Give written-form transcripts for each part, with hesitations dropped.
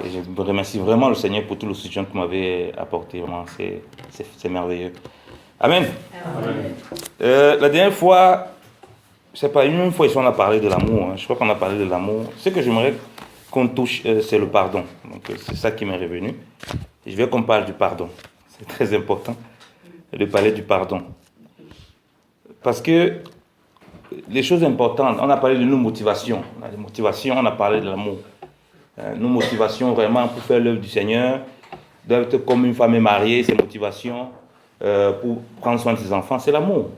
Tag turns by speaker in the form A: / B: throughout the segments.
A: Et je remercie vraiment le Seigneur pour tout le soutien que vous m'avez apporté. Vraiment, c'est merveilleux. Amen. Amen. La dernière fois, je ne sais pas, une fois ici on a parlé de l'amour. Je crois qu'on a parlé de l'amour. Ce que j'aimerais qu'on touche, c'est le pardon. Donc c'est ça qui m'est revenu. Et je veux qu'on parle du pardon. C'est très important de parler du pardon. Parce que les choses importantes, on a parlé de nos motivations. Les motivations, on a parlé de l'amour. Nos motivations vraiment pour faire l'œuvre du Seigneur, d'être comme une femme mariée, ses motivations pour prendre soin de ses enfants, c'est l'amour.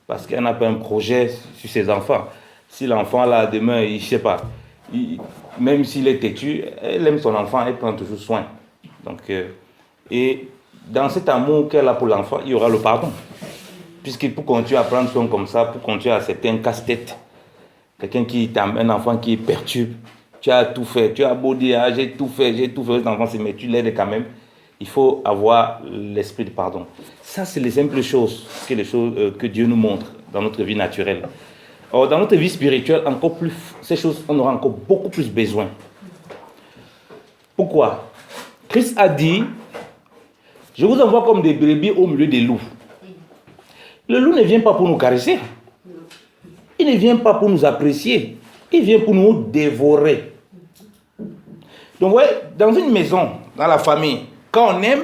A: Parce qu'elle n'a pas un projet sur ses enfants. Si l'enfant, là, demain, il ne sait pas, même s'il est têtu, elle aime son enfant, elle prend toujours soin. Donc, et dans cet amour qu'elle a pour l'enfant, il y aura le pardon. Puisque pour continuer à prendre soin comme ça, pour continuer à accepter un casse-tête, quelqu'un qui un enfant qui est perturbe, tu as tout fait, tu as beau dire, ah, j'ai tout fait, cet enfant, mais tu l'aides quand même. Il faut avoir l'esprit de pardon. Ça, c'est les simples choses, que Dieu nous montre dans notre vie naturelle. Or, dans notre vie spirituelle, encore plus, ces choses, on aura encore beaucoup plus besoin. Pourquoi? Christ a dit, je vous envoie comme des brebis au milieu des loups. Le loup ne vient pas pour nous caresser. Il ne vient pas pour nous apprécier. Il vient pour nous dévorer. Donc, ouais, dans une maison, dans la famille, quand on aime,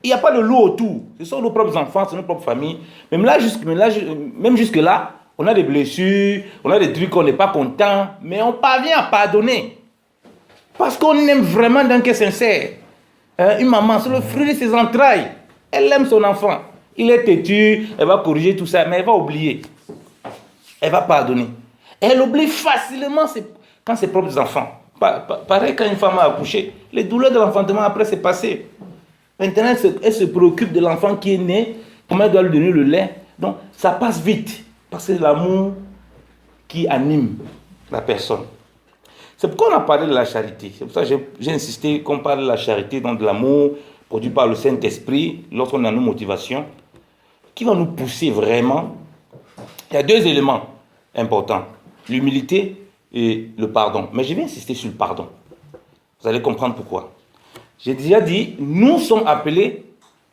A: il n'y a pas de loup autour. Ce sont nos propres enfants, c'est nos propres familles. Même jusque-là, on a des blessures, on a des trucs qu'on n'est pas content, mais on parvient à pardonner. Parce qu'on aime vraiment d'un cœur sincère. Une maman, c'est le fruit de ses entrailles. Elle aime son enfant. Il est têtu, elle va corriger tout ça, mais elle va oublier. Elle va pardonner. Elle oublie facilement quand ses propres enfants. Pareil quand une femme a accouché, les douleurs de l'enfantement après c'est passé. Maintenant elle se préoccupe de l'enfant qui est né, comment elle doit lui donner le lait. Donc ça passe vite, parce que c'est l'amour qui anime la personne. C'est pourquoi on a parlé de la charité. C'est pour ça que j'ai insisté qu'on parle de la charité, donc de l'amour produit par le Saint-Esprit, lorsqu'on a nos motivations, qui va nous pousser vraiment. Il y a deux éléments importants, l'humilité et le pardon. Mais je vais insister sur le pardon. Vous allez comprendre pourquoi. J'ai déjà dit, nous sommes appelés,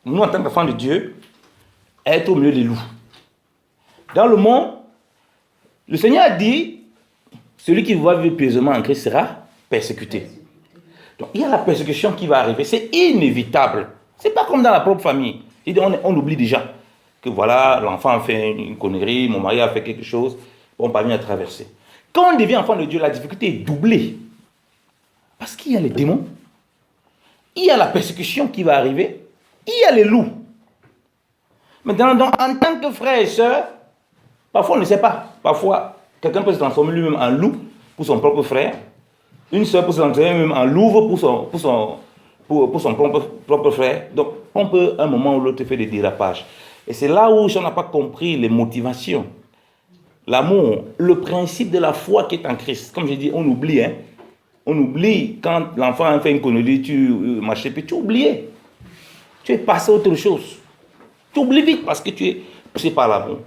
A: nous en tant qu'enfants de Dieu, à être au milieu des loups. Dans le monde, le Seigneur a dit, celui qui va vivre pieusement en Christ sera persécuté. Donc il y a la persécution qui va arriver, c'est inévitable. C'est pas comme dans la propre famille. On oublie déjà que voilà, l'enfant a fait une connerie, mon mari a fait quelque chose, on parvient à traverser. Quand on devient enfant de Dieu, la difficulté est doublée. Parce qu'il y a les démons, il y a la persécution qui va arriver, il y a les loups. Maintenant, en tant que frère et soeur, parfois on ne sait pas. Parfois, quelqu'un peut se transformer lui-même en loup pour son propre frère. Une soeur peut se transformer même en louve pour son propre frère. Donc, on peut, à un moment ou l'autre, faire des dérapages. Et c'est là où on n'a pas compris les motivations. L'amour, le principe de la foi qui est en Christ. Comme j'ai dit, on oublie. On oublie quand l'enfant a fait une connerie, tu marchais, puis tu oubliais. Tu es passé à autre chose. Tu oublies vite parce que tu es poussé par l'amour.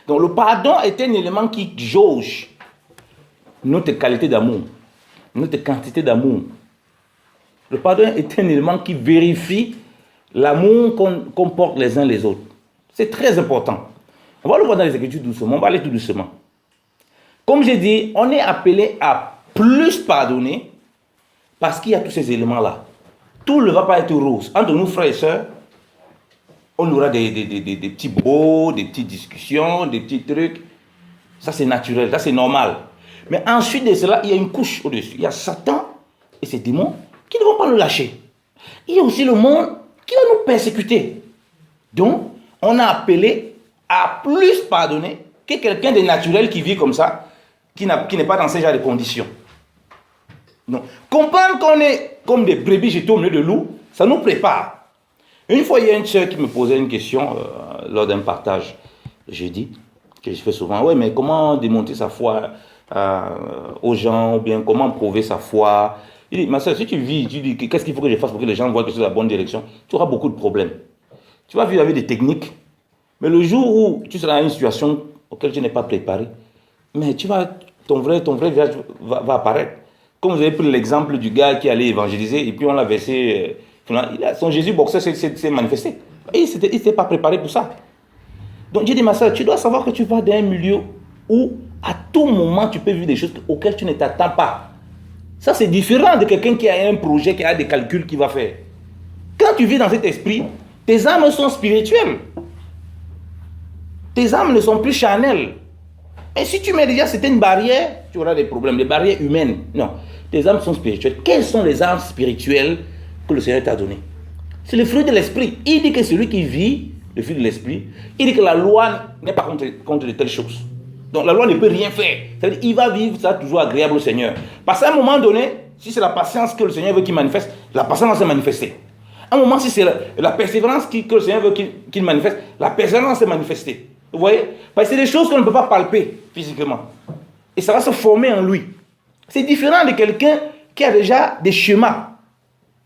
A: Donc le pardon est un élément qui jauge notre qualité d'amour, notre quantité d'amour. Le pardon est un élément qui vérifie l'amour qu'on porte les uns les autres. C'est très important. On va le voir dans les Écritures doucement, on va aller tout doucement. Comme j'ai dit, on est appelé à plus pardonner parce qu'il y a tous ces éléments-là. Tout ne va pas être rose. Entre nous, frères et sœurs, on aura des petits bobos, des petites discussions, des petits trucs. Ça, c'est naturel, ça, c'est normal. Mais ensuite de cela, il y a une couche au-dessus. Il y a Satan et ses démons qui ne vont pas nous lâcher. Il y a aussi le monde qui va nous persécuter. Donc, on a appelé à plus pardonner que quelqu'un de naturel qui vit comme ça, qui n'est pas dans ce genre de conditions. Donc, comprendre qu'on est comme des brebis jetées au milieu de loups, ça nous prépare. Une fois, il y a une soeur qui me posait une question lors d'un partage jeudi, que je fais souvent. Oui, mais comment démonter sa foi aux gens, ou bien comment prouver sa foi? Il dit, ma soeur, si tu vis, tu dis, qu'est-ce qu'il faut que je fasse pour que les gens voient que je suis dans la bonne direction? Tu auras beaucoup de problèmes. Tu vas vivre avec des techniques, mais le jour où tu seras dans une situation auquel tu n'es pas préparé, mais ton vrai visage va apparaître. Comme vous avez pris l'exemple du gars qui allait évangéliser et puis on l'a versé, son Jésus boxeur s'est manifesté. Et il n'était pas préparé pour ça. Donc Dieu dit, ma soeur, tu dois savoir que tu vas dans un milieu où à tout moment tu peux vivre des choses auxquelles tu ne t'attends pas. Ça c'est différent de quelqu'un qui a un projet, qui a des calculs qu'il va faire. Quand tu vis dans cet esprit, tes âmes sont spirituelles. Tes âmes ne sont plus charnelles. Et si tu mets déjà certaines barrières, tu auras des problèmes, des barrières humaines. Non, tes âmes sont spirituelles. Quelles sont les âmes spirituelles que le Seigneur t'a données? C'est le fruit de l'esprit. Il dit que celui qui vit le fruit de l'esprit, il dit que la loi n'est pas contre de telles choses. Donc la loi ne peut rien faire. C'est-à-dire qu'il va vivre ça toujours agréable au Seigneur. Parce qu'à un moment donné, si c'est la patience que le Seigneur veut qu'il manifeste, la patience va se manifester. À un moment, si c'est la persévérance que le Seigneur veut qu'il manifeste, la persévérance va se manifester. Vous voyez? Parce que c'est des choses qu'on ne peut pas palper physiquement. Et ça va se former en lui. C'est différent de quelqu'un qui a déjà des schémas.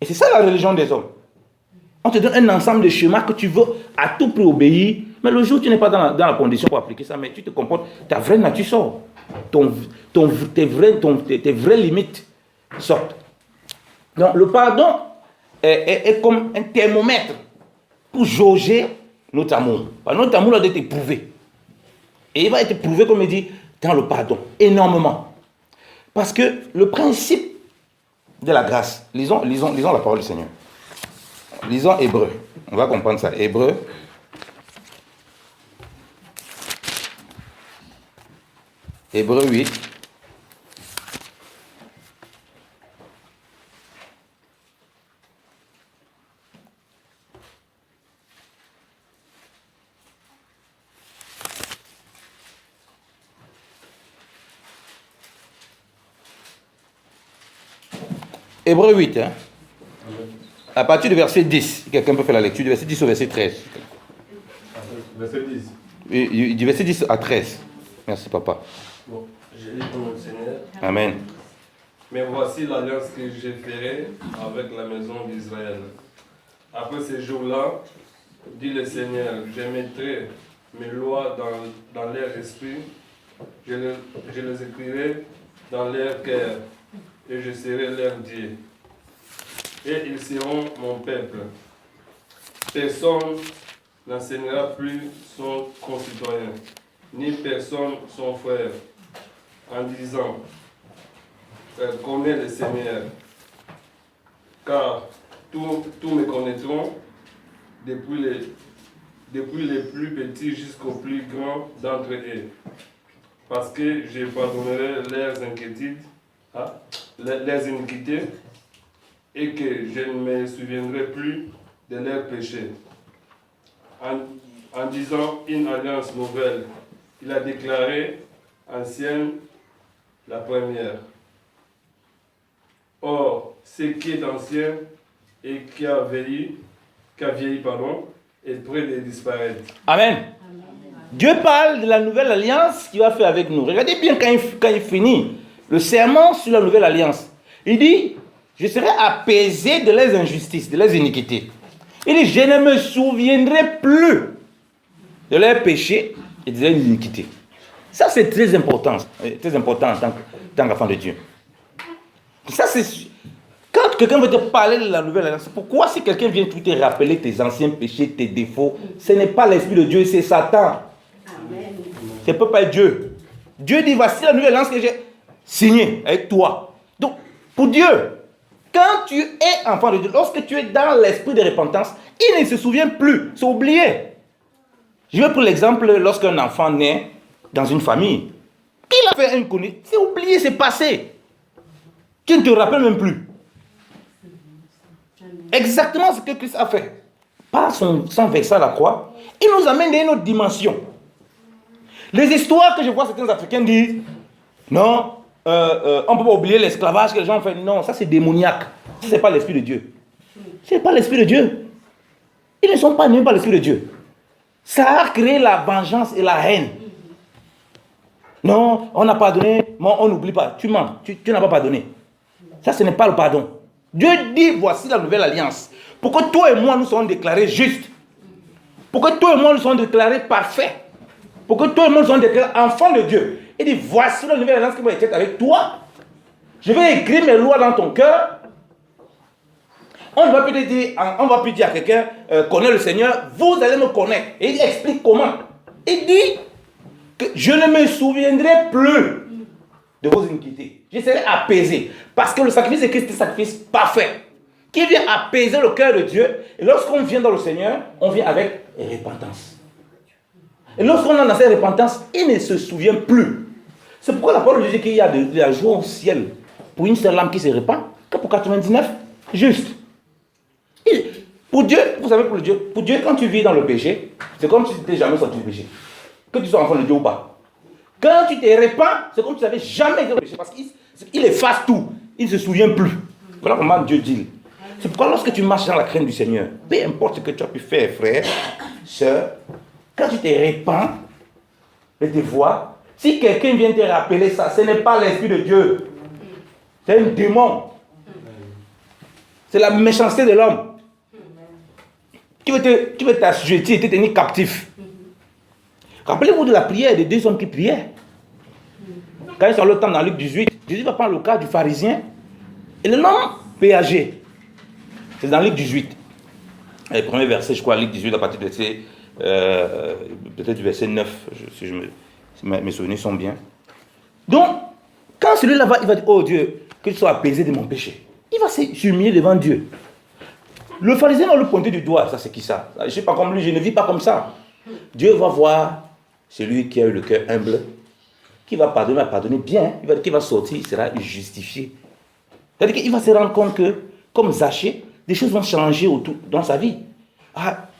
A: Et c'est ça la religion des hommes. On te donne un ensemble de schémas que tu veux à tout prix obéir. Mais le jour où tu n'es pas dans la condition pour appliquer ça, mais tu te comportes, ta vraie nature sort. Tes vraies limites sortent. Donc le pardon est comme un thermomètre pour jauger notre amour. Notre amour doit être éprouvé. Et il va être éprouvé, comme il dit, dans le pardon, énormément. Parce que le principe de la grâce, lisons la parole du Seigneur. Lisons Hébreu. On va comprendre ça. Hébreu. Hébreu 8. Hébreu 8, hein? À partir du verset 10, quelqu'un peut faire la lecture du verset 10 au verset 13.
B: Verset 10.
A: Oui, du verset 10 à 13. Merci, papa.
B: Bon, je lis pour mon Seigneur.
A: Amen.
B: Mais voici l'alliance que je ferai avec la maison d'Israël. Après ces jours-là, dit le Seigneur, je mettrai mes lois dans leur esprit, je les écrirai dans leur cœur, et je serai leur Dieu. Et ils seront mon peuple. Personne n'enseignera plus son concitoyen, ni personne son frère, en disant, connais le Seigneur, car tous me connaîtront, depuis les plus petits jusqu'aux plus grands d'entre eux, parce que je pardonnerai leurs inquiétudes, leurs iniquités, et que je ne me souviendrai plus de leurs péchés. En disant une alliance nouvelle, il a déclaré ancienne la première. Or, ce qui est ancien et qui a vieilli, est près de disparaître.
A: Amen. Dieu parle de la nouvelle alliance qu'il va faire avec nous. Regardez bien quand il finit le serment sur la nouvelle alliance. Il dit, je serai apaisé de leurs injustices, de leurs iniquités. Il dit, je ne me souviendrai plus de leurs péchés et de leurs iniquités. Ça, c'est très important en tant qu'enfant de Dieu. Ça, c'est... Quand quelqu'un veut te parler de la nouvelle alliance, pourquoi si quelqu'un vient te rappeler tes anciens péchés, tes défauts, ce n'est pas l'Esprit de Dieu, c'est Satan. Amen. Ce ne peut pas être Dieu. Dieu dit, voici la nouvelle alliance que j'ai signée avec toi. Donc, pour Dieu, quand tu es enfant de Dieu, lorsque tu es dans l'esprit de repentance, il ne se souvient plus, c'est oublié. Je vais prendre l'exemple, lorsqu'un enfant naît dans une famille, il a fait un connu, c'est oublié, c'est passé. Tu ne te rappelles même plus. Exactement ce que Christ a fait. Par son versant à la croix, il nous amène dans une autre dimension. Les histoires que je vois certains Africains disent, non, on ne peut pas oublier l'esclavage que les gens ont fait. Non, ça c'est démoniaque. Ça c'est pas l'Esprit de Dieu. Ce n'est pas l'Esprit de Dieu. Ils ne sont pas nés par l'Esprit de Dieu. Ça a créé la vengeance et la haine. Non, on n'a pas pardonné, mais on n'oublie pas. Tu mens, tu n'as pas pardonné. Ça, ce n'est pas le pardon. Dieu dit, voici la nouvelle alliance. Pour que toi et moi, nous soyons déclarés justes. Pour que toi et moi, nous soyons déclarés parfaits. Pour que toi et moi, nous soyons déclarés enfants de Dieu. Il dit, voici la nouvelle alliance qui va être avec toi Je vais écrire mes lois dans ton cœur. On ne va plus dire à quelqu'un, connais le Seigneur, vous allez me connaître. Et il explique comment. Il dit que je ne me souviendrai plus de vos iniquités. Je serai apaisé. Parce que le sacrifice de Christ est un sacrifice parfait. Qui vient apaiser le cœur de Dieu. Et lorsqu'on vient dans le Seigneur, on vient avec repentance. Et lorsqu'on a dans cette repentance, il ne se souvient plus. C'est pourquoi la parole de Dieu dit qu'il y a de la joie au ciel pour une seule âme qui se répand, que pour 99 juste. Et pour Dieu, vous savez, pour Dieu, quand tu vis dans le péché, c'est comme si tu n'étais jamais sorti du péché. Que tu sois enfant de Dieu ou pas. Quand tu te répands, c'est comme si tu n'avais jamais été dans le péché. Parce qu'il efface tout. Il ne se souvient plus. Voilà comment Dieu dit. C'est pourquoi lorsque tu marches dans la crainte du Seigneur, peu importe ce que tu as pu faire, frère, soeur, quand tu te répands de tes voies, si quelqu'un vient te rappeler ça, ce n'est pas l'Esprit de Dieu. C'est un démon. C'est la méchanceté de l'homme. Tu veux t'assujettir, te tenir captif. Rappelez-vous de la prière des deux hommes qui priaient. Quand ils sont le temps dans Luc 18, Jésus va prendre le cas du pharisien et le nom péagé. C'est dans Luc 18. Le premier verset, je crois, Luc 18, à partir du verset, peut-être du verset 9, si mes souvenirs sont bien. Donc, quand celui-là va, il va dire, oh Dieu, que tu sois apaisé de mon péché. Il va s'humilier devant Dieu. Le pharisien va le pointer du doigt. Ça, c'est qui ça? Je ne suis pas comme lui, je ne vis pas comme ça. Dieu va voir celui qui a eu le cœur humble, qui va pardonner bien, qui va sortir, il sera justifié. C'est-à-dire qu'il va se rendre compte que, comme Zachée, des choses vont changer dans sa vie.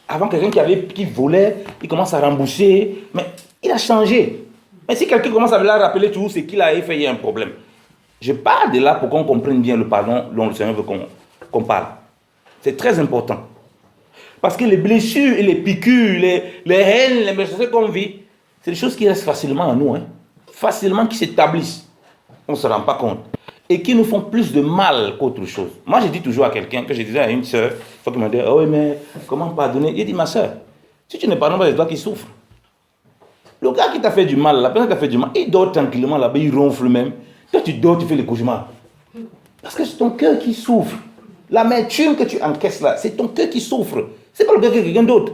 A: Avant, quelqu'un qui volait, il commence à rembourser, mais il a changé. Mais si quelqu'un commence à le rappeler toujours ce qu'il a fait, il y a un problème. Je parle de là pour qu'on comprenne bien le pardon dont le Seigneur veut qu'on parle. C'est très important. Parce que les blessures et les piqûres, les haines, les méchancetés qu'on vit, c'est des choses qui restent facilement en nous. Facilement, qui s'établissent. On ne se rend pas compte. Et qui nous font plus de mal qu'autre chose. Moi, je dis toujours à quelqu'un, que je disais à une soeur, il faut qu'elle me dise, oh oui, mais comment pardonner? Il dit, ma soeur, si tu ne pardonnes pas, c'est toi qui souffres. Le gars qui t'a fait du mal, la personne qui t'a fait du mal, il dort tranquillement là-bas, il ronfle même. Toi, tu dors, tu fais les cauchemars. Parce que c'est ton cœur qui souffre. L'amertume que tu encaisses là, c'est ton cœur qui souffre. C'est pas le cœur de quelqu'un d'autre.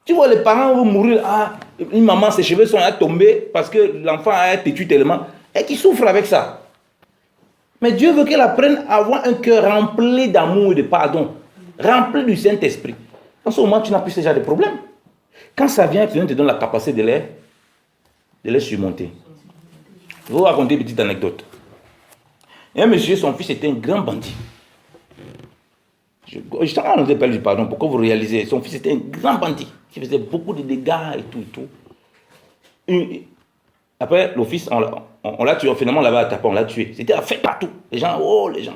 A: Tu vois, les parents vont mourir. Une maman, ses cheveux sont tombés parce que l'enfant a têtu tellement. Et qui souffre avec ça. Mais Dieu veut qu'elle apprenne à avoir un cœur rempli d'amour et de pardon. Rempli du Saint-Esprit. En ce moment, tu n'as plus ce genre de problème. Quand ça vient, Dieu te donne la capacité de les surmonter. Je vais vous raconter une petite anecdote. Et un monsieur, son fils était un grand bandit. Je suis en train de parler du pardon pour que vous réalisez. Son fils était un grand bandit qui faisait beaucoup de dégâts et tout. Après, le fils, on l'a tué. Finalement, on l'avait attaqué, on l'a tué. C'était la fête partout. Les gens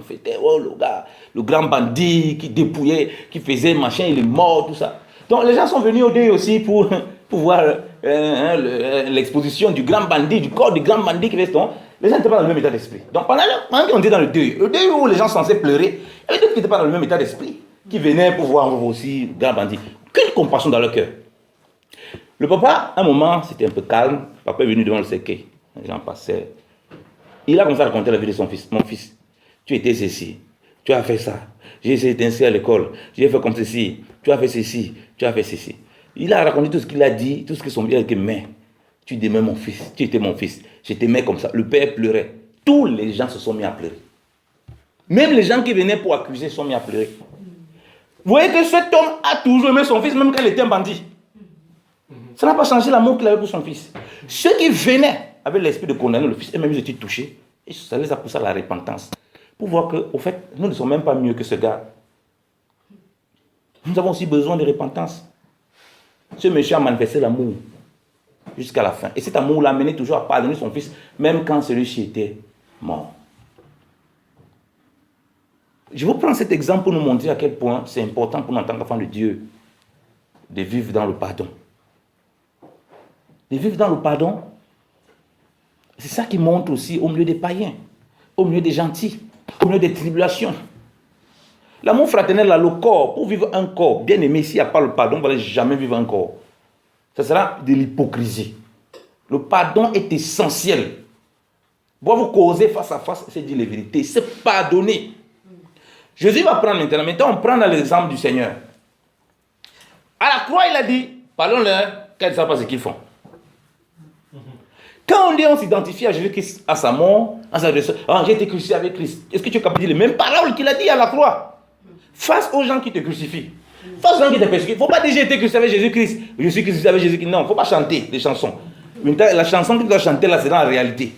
A: fêtaient. Oh, le gars, le grand bandit qui dépouillait, qui faisait machin, il est mort, tout ça. Donc, les gens sont venus au deuil aussi pour voir l'exposition du grand bandit, du corps du grand bandit qui faisait son. Les gens n'étaient pas dans le même état d'esprit. Donc, pendant qu'on était dans le deuil où les gens sont censés pleurer, il y avait d'autres qui n'étaient pas dans le même état d'esprit, qui venaient pour voir aussi le grand bandit. Quelle compassion dans leur cœur. Le papa, à un moment, c'était un peu calme. Papa est venu devant le cercueil. Les gens passaient. Il a commencé à raconter la vie de son fils. Mon fils, tu étais ceci, tu as fait ça. J'ai essayé de t'inscrire à l'école. J'ai fait comme ceci. Tu as fait ceci, tu as fait ceci. Il a raconté tout ce qu'il a dit, tout ce que son père a dit. Mais tu t'aimais mon fils, tu étais mon fils. Je t'aimais comme ça. Le père pleurait. Tous les gens se sont mis à pleurer. Même les gens qui venaient pour accuser se sont mis à pleurer. Vous voyez que cet homme a toujours aimé son fils, même quand il était un bandit. Ça n'a pas changé l'amour qu'il avait pour son fils. Ceux qui venaient avec l'esprit de condamner le fils, eux-mêmes ils étaient touchés. Et ça les a poussés à la repentance. Pour voir qu'au fait, nous ne sommes même pas mieux que ce gars. Nous avons aussi besoin de repentance. Ce monsieur a manifesté l'amour jusqu'à la fin. Et cet amour l'a amené toujours à pardonner son fils, même quand celui-ci était mort. Je vous prends cet exemple pour nous montrer à quel point c'est important pour nous en tant qu'enfants de Dieu de vivre dans le pardon. De vivre dans le pardon, c'est ça qui montre aussi au milieu des païens, au milieu des gentils, au milieu des tribulations. L'amour fraternel, là, le corps, pour vivre un corps, bien aimé, s'il n'y a pas le pardon, on ne va jamais vivre un corps. Ça sera de l'hypocrisie. Le pardon est essentiel. vous causer face à face, c'est dire la vérité, c'est pardonner. Jésus va prendre maintenant. Maintenant, on prend l'exemple du Seigneur. À la croix, il a dit, pardonne-leur, qu'elles ne savent pas ce qu'ils font. Quand on dit on s'identifie à Jésus-Christ, à sa mort, à sa résurrection, j'ai été crucifié avec Christ. Est-ce que tu es capable de dire les mêmes paroles qu'il a dit à la croix? Face aux gens qui te crucifient, face aux gens qui te persécutent. Il ne faut pas dire j'ai été crucifié avec Jésus-Christ. Je suis crucifié avec Jésus-Christ. Non, il ne faut pas chanter des chansons. La chanson que tu dois chanter là, c'est dans la réalité.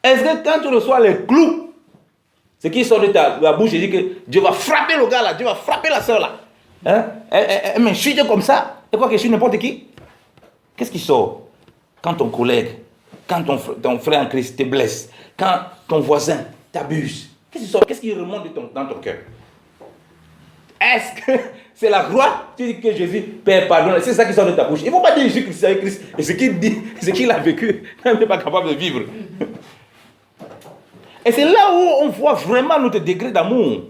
A: Est-ce que quand tu reçois les clous, ce qui sort de ta bouche, il dit que Dieu va frapper le gars là, Dieu va frapper la soeur là. Hein? Elle m'insulte comme ça, et quoi que je suis n'importe qui. Qu'est-ce qui sort? Quand ton collègue, quand ton frère en Christ te blesse, quand ton voisin t'abuse, qu'est-ce qui sort? Qu'est-ce qui remonte dans ton cœur? Est-ce que c'est la gloire? Tu dis que Jésus, Père, pardonne, c'est ça qui sort de ta bouche. Il ne faut pas dire Jésus Christ avec Christ. Et ce qu'il dit, ce qu'il a vécu, il n'est pas capable de vivre. Et c'est là où on voit vraiment notre degré d'amour.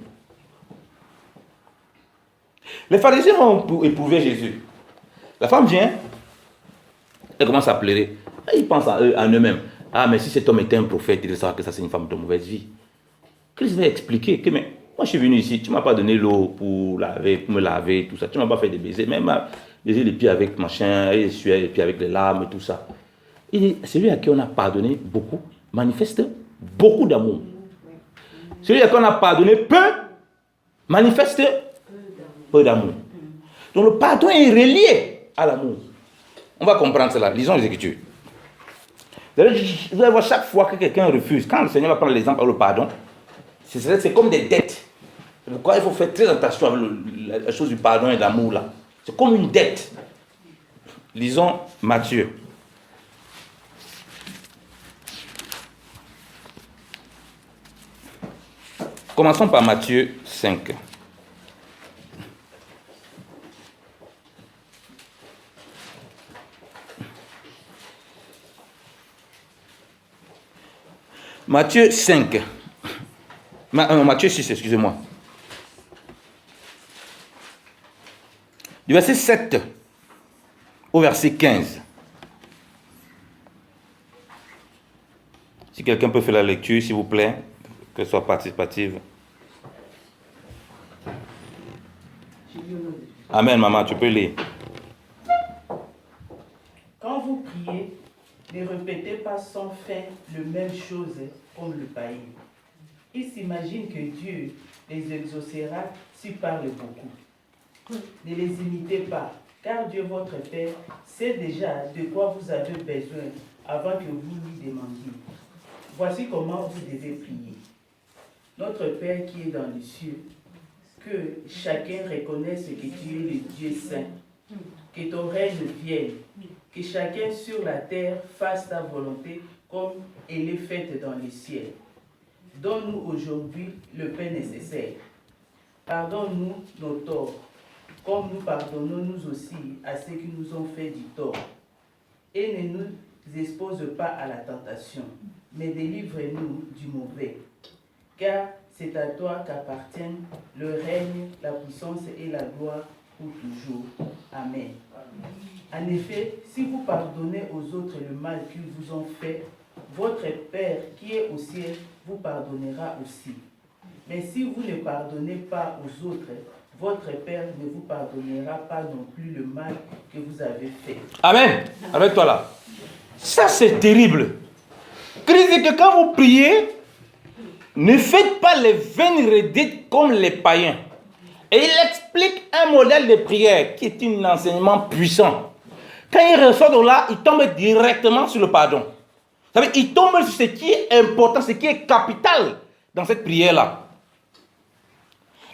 A: Les pharisiens vont éprouver Jésus. La femme vient, elle commence à pleurer. Et ils pensent en eux-mêmes. Ah, mais si cet homme était un prophète, il devrait savoir que ça c'est une femme de mauvaise vie. Christ va expliquer que, mais moi je suis venu ici, tu ne m'as pas donné l'eau pour me laver, tout ça. Tu ne m'as pas fait des baisers, même baiser les pieds avec machin, et essuyer les pieds avec les larmes, tout ça. Il dit, celui à qui on a pardonné beaucoup, manifeste beaucoup d'amour. Celui à qui on a pardonné peu, manifeste peu d'amour. Donc le pardon est relié à l'amour. On va comprendre cela. Lisons les Écritures. Vous allez voir chaque fois que quelqu'un refuse, quand le Seigneur va prendre l'exemple avec le pardon, c'est comme des dettes. C'est pourquoi il faut faire très attention avec la chose du pardon et de l'amour là. C'est comme une dette. Lisons Matthieu. Commençons par Matthieu 5. Matthieu 5. Matthieu 6, excusez-moi. Du verset 7 au verset 15. Si quelqu'un peut faire la lecture, s'il vous plaît, que ce soit participative. Amen, maman, tu peux lire.
C: Quand vous priez, ne répétez pas sans fin les mêmes choses comme le païen. Ils s'imaginent que Dieu les exaucera s'ils parlent beaucoup. Ne les imitez pas, car Dieu votre Père sait déjà de quoi vous avez besoin avant que vous lui demandiez. Voici comment vous devez prier. Notre Père qui est dans les cieux, que chacun reconnaisse que tu es le Dieu saint, que ton règne vienne, que chacun sur la terre fasse ta volonté comme elle est faite dans les cieux. Donne-nous aujourd'hui le pain nécessaire. Pardonne-nous nos torts, comme nous pardonnons nous aussi à ceux qui nous ont fait du tort. Et ne nous expose pas à la tentation, mais délivre-nous du mauvais. Car c'est à toi qu'appartiennent le règne, la puissance et la gloire pour toujours. Amen. En effet, si vous pardonnez aux autres le mal qu'ils vous ont fait, votre Père qui est au ciel vous pardonnera aussi. Mais si vous ne pardonnez pas aux autres, votre Père ne vous pardonnera pas non plus le mal que vous avez fait.
A: Amen. Avec toi là. Ça c'est terrible. Christ dit que quand vous priez, ne faites pas les vaines redites comme les païens. Et il explique un modèle de prière qui est un enseignement puissant. Quand il ressort de là, il tombe directement sur le pardon. Ça veut dire, il tombe sur ce qui est important, ce qui est capital dans cette prière-là.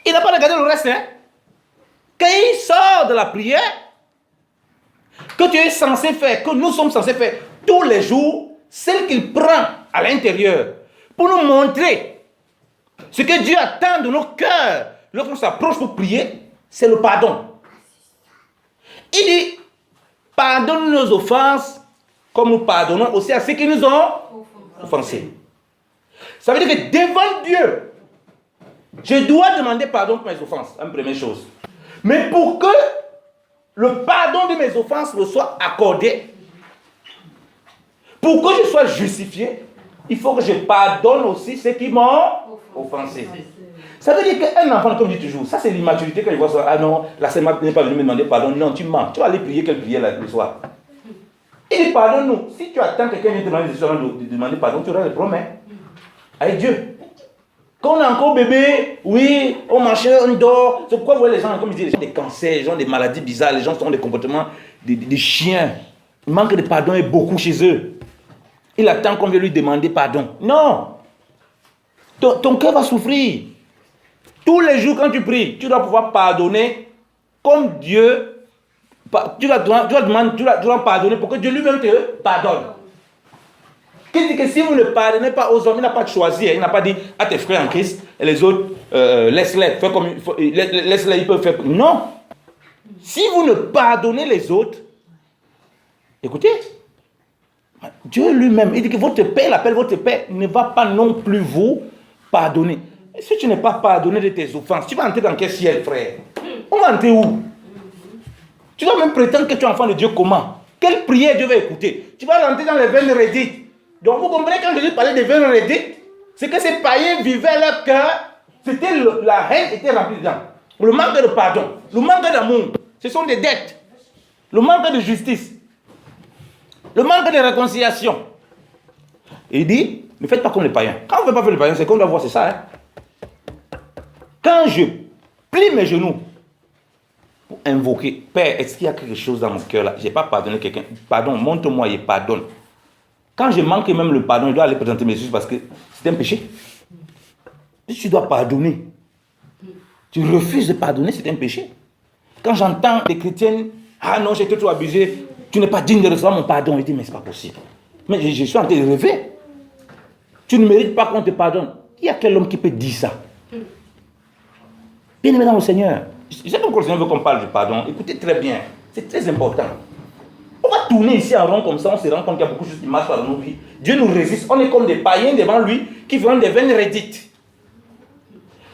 A: Il n'a pas regardé le reste. Hein? Quand il sort de la prière, que tu es censé faire, que nous sommes censés faire tous les jours, celle qu'il prend à l'intérieur pour nous montrer ce que Dieu attend de nos cœurs lorsqu'on s'approche pour prier, c'est le pardon. Il dit, pardonne nos offenses comme nous pardonnons aussi à ceux qui nous ont offensés. Ça veut dire que devant Dieu, je dois demander pardon pour mes offenses, une première chose. Mais pour que le pardon de mes offenses me soit accordé, pour que je sois justifié, il faut que je pardonne aussi ceux qui m'ont offensé. Ça veut dire qu'un enfant, comme je dis toujours, ça c'est l'immaturité quand je vois ça. Ah non, la sœur n'est pas venue me demander pardon. Non, tu mens. Tu vas aller prier quelle prière le soir. Il dit pardonne-nous. Si tu attends que quelqu'un vienne te demander de demander pardon, tu auras le problème avec Dieu. Quand on est encore bébé, oui, on marche, on dort. C'est pourquoi vous voyez les gens, comme je dis, les gens ont des cancers, les gens ont des maladies bizarres, les gens ont des comportements des chiens. Il manque de pardon est beaucoup chez eux. Il attend qu'on vienne lui demander pardon. Non. Ton cœur va souffrir. Tous les jours quand tu pries, tu dois pouvoir pardonner comme Dieu. Tu dois pardonner pour que Dieu lui-même te pardonne. Qui dit que si vous ne pardonnez pas aux hommes, il n'a pas choisi, il n'a pas dit à tes frères en Christ et les autres, laisse-les, laisse-les, ils peuvent faire. Non. Si vous ne pardonnez les autres, écoutez, Dieu lui-même, il dit que votre Père, il appelle votre Père, ne va pas non plus vous pardonner. Et si tu n'es pas pardonné de tes offenses, tu vas entrer dans quel ciel, frère? On va entrer où? Tu vas même prétendre que tu es enfant de Dieu comment? Quelle prière Dieu va écouter? Tu vas rentrer dans les veines redites. Donc vous comprenez quand Jésus parlait des veines redites, c'est que ces païens vivaient leur cœur, c'était la haine était remplie dedans. Le manque de pardon, le manque d'amour, ce sont des dettes. Le manque de justice, le manque de réconciliation. Et il dit, ne faites pas comme les païens. Quand on ne fait pas comme les païens, c'est qu'on doit voir, c'est ça. Hein? Quand je plie mes genoux pour invoquer, Père, est-ce qu'il y a quelque chose dans mon cœur là? Je n'ai pas pardonné quelqu'un. Pardon, montre-moi et pardonne. Quand je manque même le pardon, je dois aller présenter mes excuses parce que c'est un péché. Si tu dois pardonner, tu refuses de pardonner, c'est un péché. Quand j'entends des chrétiennes, ah non, j'ai été trop abusé, tu n'es pas digne de recevoir mon pardon. Je dis, mais c'est pas possible. Mais je suis en train de rêver. Tu ne mérites pas qu'on te pardonne. Il y a quel homme qui peut dire ça? Bien-aimé dans le Seigneur, je sais pas pourquoi le Seigneur veut qu'on parle du pardon. Écoutez très bien, c'est très important. On va tourner ici en rond comme ça, on se rend compte qu'il y a beaucoup de choses qui marchent dans nos vies. Dieu nous résiste, on est comme des païens devant lui qui font des veines redites.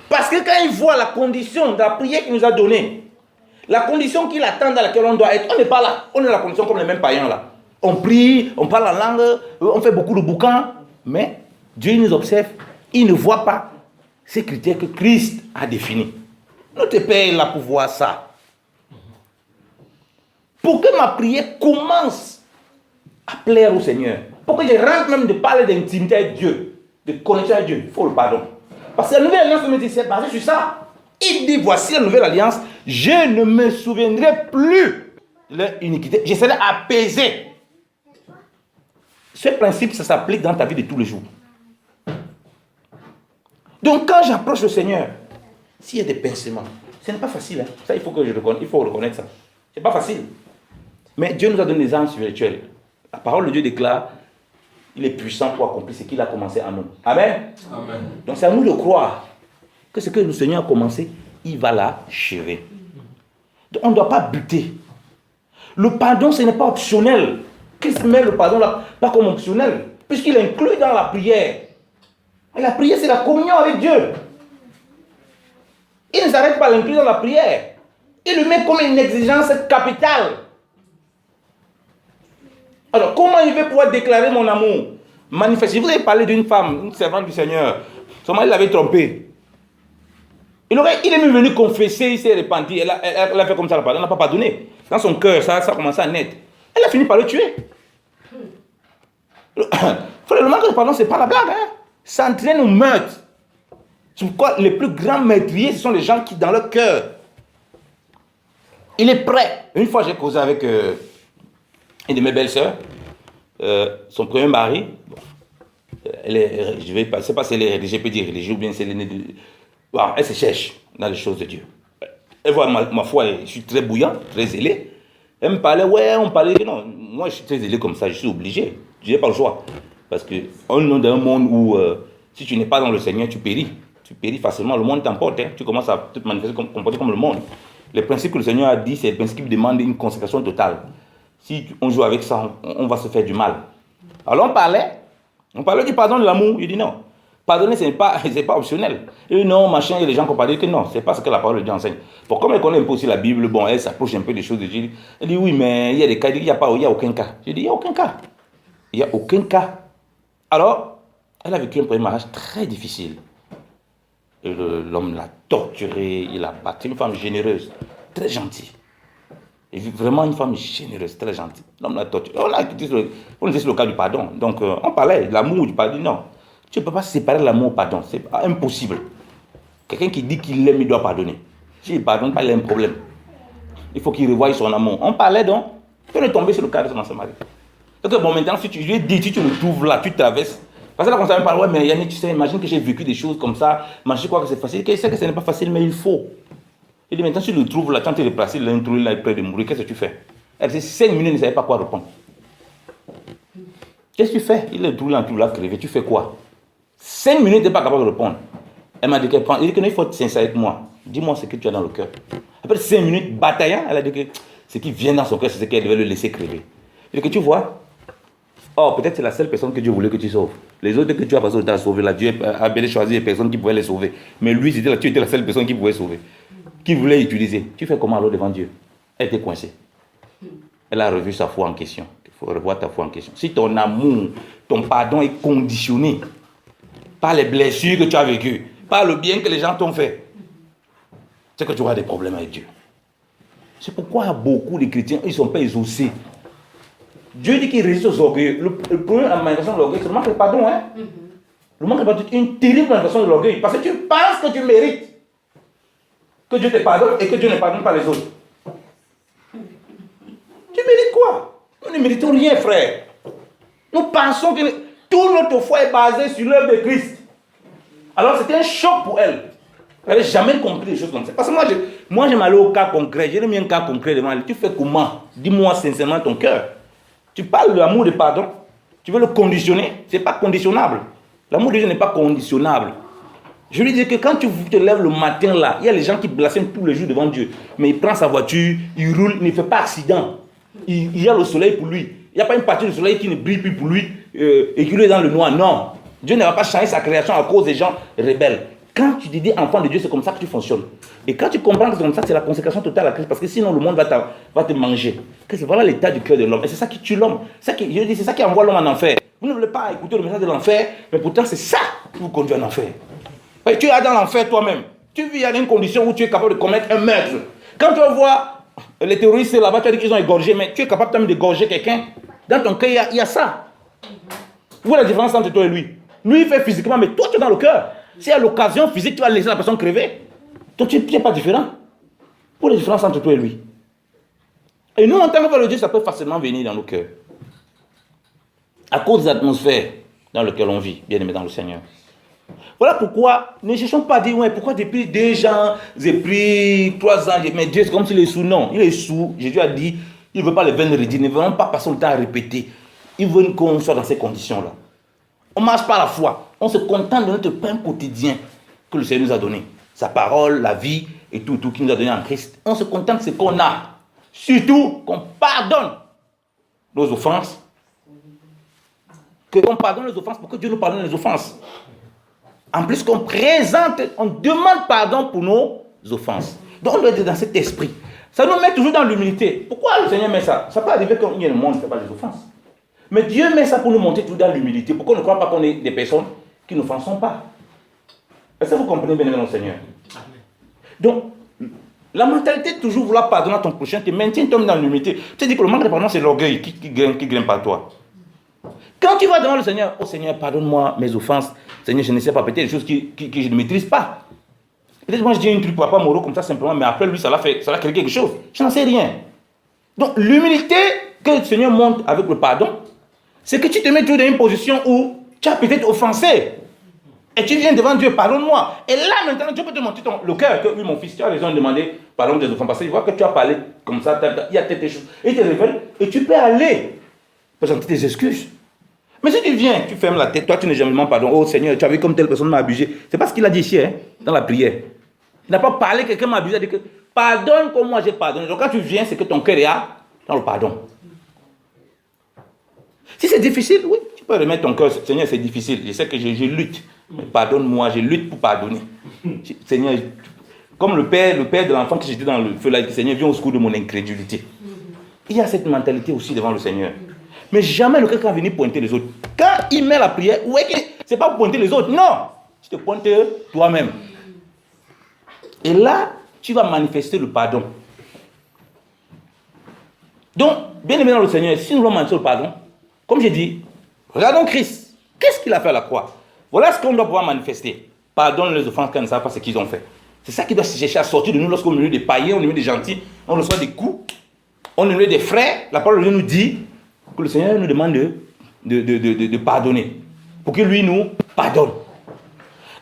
A: Parce que quand il voit la condition de la prière qu'il nous a donnée, la condition qu'il attend dans laquelle on doit être, on n'est pas là. On est dans la condition comme les mêmes païens là. On prie, on parle en langue, on fait beaucoup de bouquins, mais Dieu nous observe, il ne voit pas ces critères que Christ a définis. Notre Père est là pour voir ça. Pour que ma prière commence à plaire au Seigneur, pour que je rentre même de parler d'intimité avec Dieu, de connexion avec Dieu, il faut le pardon. Parce que la nouvelle alliance, c'est basé sur ça. Il dit, voici la nouvelle alliance, je ne me souviendrai plus de leur iniquité, je serai apaisé. Ce principe, ça s'applique dans ta vie de tous les jours. Donc quand j'approche le Seigneur, s'il y a des pincements, ce n'est pas facile. Hein. Ça, il faut reconnaître ça. Ce n'est pas facile. Mais Dieu nous a donné des armes spirituelles. La parole de Dieu déclare, il est puissant pour accomplir ce qu'il a commencé en nous. Amen. Amen. Donc c'est à nous de croire que ce que le Seigneur a commencé, il va l'achever. Donc on ne doit pas buter. Le pardon, ce n'est pas optionnel. Christ met le pardon là, pas comme optionnel, puisqu'il inclut dans la prière. Et la prière, c'est la communion avec Dieu. Il ne s'arrête pas à l'inclure dans la prière. Il le met comme une exigence capitale. Alors, comment il veut pouvoir déclarer mon amour? Manifester. Vous avez parlé d'une femme, une servante du Seigneur. Son mari l'avait trompé. Il est même venu confesser, il s'est repenti. Elle a fait comme ça, elle n'a pas pardonné. Dans son cœur, ça a commencé à naître. Elle a fini par le tuer. Le manque de pardon, ce n'est pas la blague. Hein? Ça entraîne au meurtre. C'est pourquoi les plus grands meurtriers, ce sont les gens qui, dans leur cœur, il est prêt. Une fois, j'ai causé avec une de mes belles-sœurs, son premier mari. Bon, je ne sais pas si elle est religieux, je peux dire religieux ou bien si elle est née de... Bon, elle se cherche dans les choses de Dieu. Elle voit ma foi, je suis très bouillant, très zélé. Elle me parlait, on parlait, non, moi je suis très zélé comme ça, je suis obligé. Je n'ai pas le choix. Parce qu'on est dans un monde où, si tu n'es pas dans le Seigneur, tu péris. Tu péris facilement, le monde t'emporte. Hein. Tu commences à te manifester, comporter comme le monde. Les principes que le Seigneur a dit, c'est les principes qui demandent une consécration totale. Si on joue avec ça, on va se faire du mal. Alors on parlait du pardon de l'amour. Il dit non. Pardonner, ce n'est pas optionnel. Et non, machin, il y a des gens qui ont parlé que non, ce n'est pas ce que la parole de Dieu enseigne. Pour comme elle connaît un peu aussi la Bible, bon, elle s'approche un peu des choses de Dieu. Elle dit oui, mais il y a des cas, il n'y a aucun cas. Je dis il n'y a aucun cas. Il n'y a aucun cas. Alors, Elle a vécu un premier mariage très difficile. L'homme l'a torturée, il l'a battue. Une femme généreuse, très gentille. Et vraiment une femme généreuse, très gentille. L'homme l'a torturée. On était sur le cas du pardon. Donc on parlait de l'amour, du pardon. Non, tu ne peux pas séparer l'amour et pardon. C'est impossible. Quelqu'un qui dit qu'il l'aime, il doit pardonner. S'il ne pardonne pas, il a un problème. Il faut qu'il revoie son amour. On parlait donc, tu es tombé sur le cas de son ancien mari. Donc bon, maintenant, si tu lui dis, si tu le trouves là, tu traverses. Parce que là, quand ça me parle, ouais, mais Yannick, tu sais, imagine que j'ai vécu des choses comme ça. Moi, je crois que c'est facile. Je sais que ce n'est pas facile, mais il faut. Il dit, maintenant, si tu le trouves là, quand tu es déplacé, l'intrus là, près de mourir, qu'est-ce que tu fais? Elle dit, 5 minutes, il ne savait pas quoi répondre. Qu'est-ce que tu fais? Il est tout là, tu l'as crevé. Tu fais quoi? 5 minutes, tu n'es pas capable de répondre. Elle m'a dit qu'elle prend. Il dit que non, il faut être sincère avec moi. Dis-moi ce que tu as dans le cœur. Après 5 minutes, bataillant, elle a dit que ce qui vient dans son cœur, c'est ce qu'elle devait le laisser crever. Il dit que tu vois, oh, peut-être c'est la seule personne que Dieu voulait que tu sauves. Les autres que tu as passé le temps à sauver, là, Dieu a bien choisi les personnes qui pouvaient les sauver. Mais lui, c'était là, tu étais la seule personne qui pouvait sauver, qui voulait utiliser. Tu fais comment alors devant Dieu? Elle était coincée. Elle a revu sa foi en question. Il faut revoir ta foi en question. Si ton amour, ton pardon est conditionné par les blessures que tu as vécues, par le bien que les gens t'ont fait, c'est que tu auras des problèmes avec Dieu. C'est pourquoi beaucoup de chrétiens, ils ne sont pas exaucés. Dieu dit qu'il résiste aux orgueilleux. Le problème de la manifestation de l'orgueil, c'est le manque de pardon. Hein? Le manque de pardon est une terrible manifestation de l'orgueil. Parce que tu penses que tu mérites que Dieu te pardonne et que Dieu ne pardonne pas les autres. Tu mérites quoi? Nous ne méritons rien, frère. Nous pensons que toute notre foi est basée sur l'œuvre de Christ. Alors c'était un choc pour elle. Elle n'avait jamais compris des choses comme ça. Parce que moi, j'aime aller au cas concret. J'ai mis un cas concret devant elle. Tu fais comment? Dis-moi sincèrement ton cœur. Tu parles de l'amour de pardon. Tu veux le conditionner? Ce n'est pas conditionnable. L'amour de Dieu n'est pas conditionnable. Je lui dis que quand tu te lèves le matin là, il y a les gens qui blasphèment tous les jours devant Dieu. Mais il prend sa voiture, il roule, il ne fait pas accident. Il y a le soleil pour lui. Il n'y a pas une partie du soleil qui ne brille plus pour lui et qui lui est dans le noir. Non. Dieu ne va pas changer sa création à cause des gens rebelles. Quand tu te dis enfant de Dieu, c'est comme ça que tu fonctionnes. Et quand tu comprends que c'est comme ça, c'est la consécration totale à Christ. Parce que sinon, le monde va te manger. Voilà l'état du cœur de l'homme. Et c'est ça qui tue l'homme. C'est ça qui envoie l'homme en enfer. Vous ne voulez pas écouter le message de l'enfer, mais pourtant, c'est ça qui vous conduit en enfer. Et tu es dans l'enfer toi-même. Tu vis à une condition où tu es capable de commettre un meurtre. Quand tu vas voir les terroristes là-bas, tu as dit qu'ils ont égorgé, mais tu es capable même d'égorger quelqu'un. Dans ton cœur, il y a ça. Vous voyez la différence entre toi et lui? Lui, il fait physiquement, mais toi, tu es dans le cœur. Si à l'occasion physique, tu vas laisser la personne crever, toi, tu n'es pas différent. Pour la différence entre toi et lui. Et nous, en tant que Dieu, ça peut facilement venir dans nos cœurs. À cause de l'atmosphère dans laquelle on vit, bien aimé dans le Seigneur. Voilà pourquoi, ne cherchons pas à dire, ouais, pourquoi depuis 2 ans, j'ai pris 3 ans, mais Dieu, c'est comme s'il est sous. Non, il est sous. Jésus a dit, il ne veut pas les veines redire, ne veulent pas passer le temps à répéter. Il veut qu'on soit dans ces conditions-là. On ne marche pas à la foi. On se contente de notre pain quotidien que le Seigneur nous a donné. Sa parole, la vie et tout qu'il nous a donné en Christ. On se contente de ce qu'on a. Surtout qu'on pardonne nos offenses. Qu'on pardonne les offenses pour que Dieu nous pardonne les offenses. En plus qu'on présente, on demande pardon pour nos offenses. Donc on doit être dans cet esprit. Ça nous met toujours dans l'humilité. Pourquoi le Seigneur met ça? Ça peut arriver quand il y a le monde, ne fait pas les offenses. Mais Dieu met ça pour nous montrer tout dans l'humilité. Pour qu'on ne croit pas qu'on est des personnes qui n'offensent pas. Est-ce que vous comprenez bien le Seigneur? Donc, la mentalité de toujours vouloir pardonner à ton prochain te maintient dans l'humilité. Tu te dis que le manque de pardon, c'est l'orgueil qui grimpe par toi. Quand tu vas devant le Seigneur, oh Seigneur, pardonne-moi mes offenses. Seigneur, je ne sais pas, peut-être des choses que je ne maîtrise pas. Peut-être moi je dis un truc pour Papa Moreau comme ça simplement, mais après lui, ça l'a créé quelque chose. Je n'en sais rien. Donc, l'humilité que le Seigneur montre avec le pardon, c'est que tu te mets toujours dans une position où tu as peut-être offensé. Et tu viens devant Dieu, pardonne-moi. Et là, maintenant, Dieu peut te montrer le cœur que, oui, mon fils, tu as raison de demander pardon des offenses. Parce qu'il voit que tu as parlé comme ça, il y a peut-être des choses. Et il te révèle, et tu peux aller présenter tes excuses. Mais si tu viens, tu fermes la tête, toi, tu n'es jamais demandé pardon. Oh Seigneur, tu as vu comme telle personne m'a abusé. C'est pas ce qu'il a dit ici, hein, dans la prière. Il n'a pas parlé, quelqu'un m'a abusé, il a dit que pardonne comme moi j'ai pardonné. Donc quand tu viens, c'est que ton cœur est dans le pardon. Si c'est difficile, oui, tu peux remettre ton cœur. Seigneur, c'est difficile. Je sais que je lutte. Mais pardonne-moi, je lutte pour pardonner. Seigneur, comme le père de l'enfant que j'étais dans le feu là, il dit, Seigneur, viens au secours de mon incrédulité. Il y a cette mentalité aussi devant le Seigneur. Mais jamais le quelqu'un va venir pointer les autres. Quand il met la prière, Ce n'est pas pour pointer les autres, non. Tu te pointes toi-même. Et là, tu vas manifester le pardon. Donc, bien aimé dans le Seigneur, si nous voulons manifester le pardon, comme j'ai dit, regardons Christ. Qu'est-ce qu'il a fait à la croix? Voilà ce qu'on doit pouvoir manifester. Pardonne les offenses quand ils ne savent pas ce qu'ils ont fait. C'est ça qui doit se chercher à sortir de nous lorsqu'au milieu des païens, au milieu des gentils, on reçoit des coups, on est milieu des frères. La parole de Dieu nous dit que le Seigneur nous demande de pardonner. Pour que lui nous pardonne.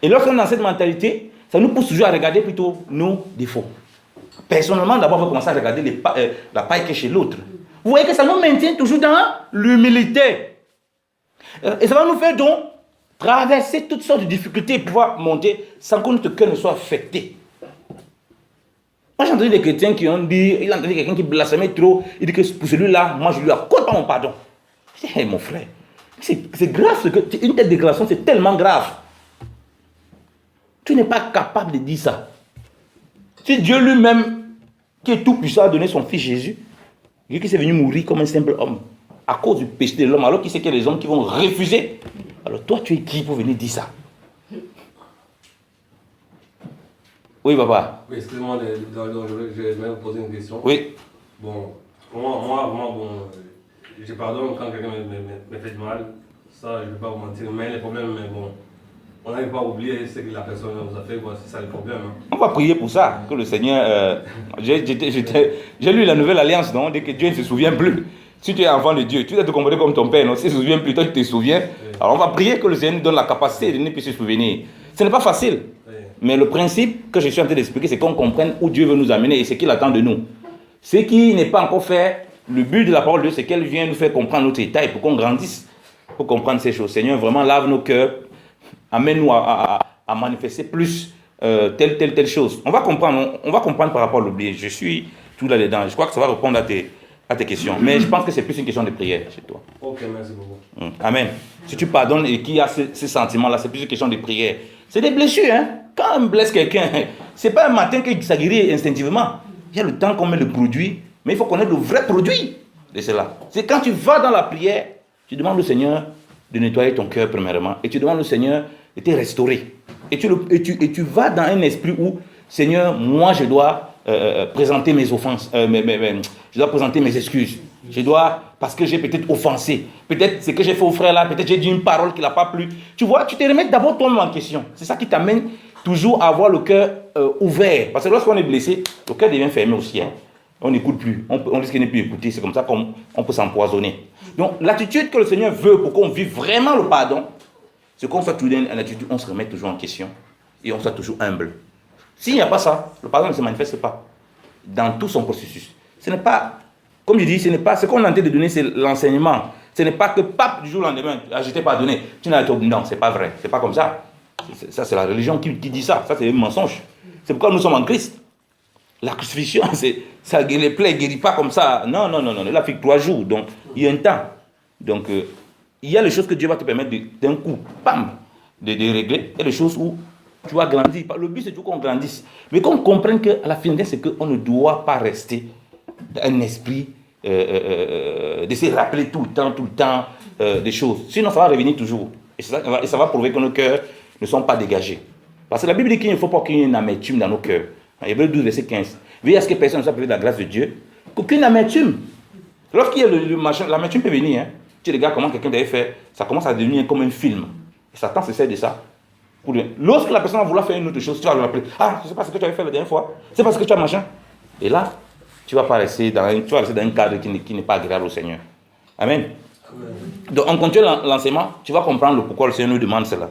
A: Et lorsqu'on est dans cette mentalité, ça nous pousse toujours à regarder plutôt nos défauts. Personnellement, d'abord, on va commencer à regarder la paille qui est chez l'autre. Vous voyez que ça nous maintient toujours dans l'humilité. Et ça va nous faire donc traverser toutes sortes de difficultés et pouvoir monter sans que notre cœur ne soit affecté. Moi, j'ai entendu des chrétiens qui ont dit, ils ont entendu quelqu'un qui blasphémait trop, il dit que pour celui-là, moi je lui accorde pas mon pardon. Je dis, hey, mon frère, c'est grave, une telle déclaration, c'est tellement grave. Tu n'es pas capable de dire ça. Si Dieu lui-même, qui est tout puissant, a donné son fils Jésus, Dieu qui s'est venu mourir comme un simple homme, à cause du péché de l'homme, alors qu'il sait qu'il y a des hommes qui vont refuser. Alors toi, tu es qui pour venir dire ça? Oui, papa.
B: Oui, excusez-moi, je vais vous poser une question.
A: Oui.
B: Bon, moi, je pardonne quand quelqu'un me fait du mal. Ça, je ne vais pas vous mentir. Mais les problèmes, bon, on n'arrive pas à oublier ce que la personne vous a fait. C'est ça le problème. Hein.
A: On va prier pour ça, que le Seigneur... j'ai lu la Nouvelle Alliance, non? Dès que Dieu ne se souvient plus. Si tu es enfant de Dieu, tu dois te comporter comme ton père, non? S'il ne se souvient plus, toi tu te souviens. Oui. Alors on va prier que le Seigneur nous donne la capacité de ne plus se souvenir. Ce n'est pas facile. Oui. Mais le principe que je suis en train d'expliquer, c'est qu'on comprenne où Dieu veut nous amener et ce qu'il attend de nous. Ce qui n'est pas encore fait, le but de la parole de Dieu, c'est qu'elle vient nous faire comprendre notre état et pour qu'on grandisse, pour comprendre ces choses. Seigneur, vraiment lave nos cœurs, amène-nous à manifester plus telle chose. On va comprendre par rapport à l'oublié. Je suis tout là-dedans. Je crois que ça va répondre à tes questions. Mais je pense que c'est plus une question de prière chez toi.
B: Ok, merci beaucoup.
A: Amen. Si tu pardonnes et qu'il y a ces sentiments-là, c'est plus une question de prière. C'est des blessures, hein. Quand on blesse quelqu'un, c'est pas un matin que ça guérit instinctivement. Il y a le temps qu'on met le produit, mais il faut connaître le vrai produit de cela. C'est quand tu vas dans la prière, tu demandes au Seigneur de nettoyer ton cœur premièrement, et tu demandes au Seigneur de te restaurer. Et tu vas dans un esprit où, Seigneur, moi je dois présenter mes offenses, je dois présenter mes excuses. Je dois, parce que j'ai peut-être offensé. Peut-être ce que j'ai fait au frère là, peut-être j'ai dit une parole qui n'a pas plu. Tu vois, tu te remets d'abord toi-même en question. C'est ça qui t'amène toujours à avoir le cœur ouvert. Parce que lorsqu'on est blessé, le cœur devient fermé aussi. Hein. On n'écoute plus. On risque de ne plus écouter. C'est comme ça qu'on peut s'empoisonner. Donc, l'attitude que le Seigneur veut pour qu'on vive vraiment le pardon, c'est qu'on fait toujours une attitude, on se remet toujours en question et on soit toujours humble. S'il n'y a pas ça, le pardon ne se manifeste pas dans tout son processus. Ce n'est pas, comme je dis, ce n'est pas ce qu'on est en train de donner, c'est l'enseignement. Ce n'est pas que pape du jour au lendemain, je t'ai pardonné. Tu n'as pas. Non, c'est pas vrai. C'est pas comme ça. Ça, c'est la religion qui dit ça. Ça, c'est un mensonge. C'est pourquoi nous sommes en Christ. La crucifixion, ça, les plaies ne guérissent pas comme ça. Non. Il a fait 3 jours. Donc, il y a un temps. Donc, il y a les choses que Dieu va te permettre d'un coup, bam, de régler. Et les choses où tu vas grandir. Le but, c'est toujours qu'on grandisse. Mais qu'on comprenne qu'à la fin, c'est qu'on ne doit pas rester dans un esprit de se rappeler tout le temps des choses. Sinon, ça va revenir toujours. Et ça va prouver que nos cœurs ne sont pas dégagés. Parce que la Bible dit qu'il ne faut pas qu'il y ait une amertume dans nos cœurs. Hébreux 12, verset 15. Veillez à ce que personne ne soit privé de la grâce de Dieu. Qu'aucune amertume. Lorsqu'il y a le machin, l'amertume peut venir. Hein. Tu regardes comment quelqu'un devait faire, ça commence à devenir comme un film. Et Satan se sert de ça. Lorsque la personne va vouloir faire une autre chose, tu vas lui rappeler. Ah, c'est pas ce que tu avais fait la dernière fois. C'est parce que tu as machin. Et là, tu vas rester dans un cadre qui n'est pas agréable au Seigneur. Amen. Donc, en continuant l'enseignement, tu vas comprendre pourquoi le Seigneur nous demande cela.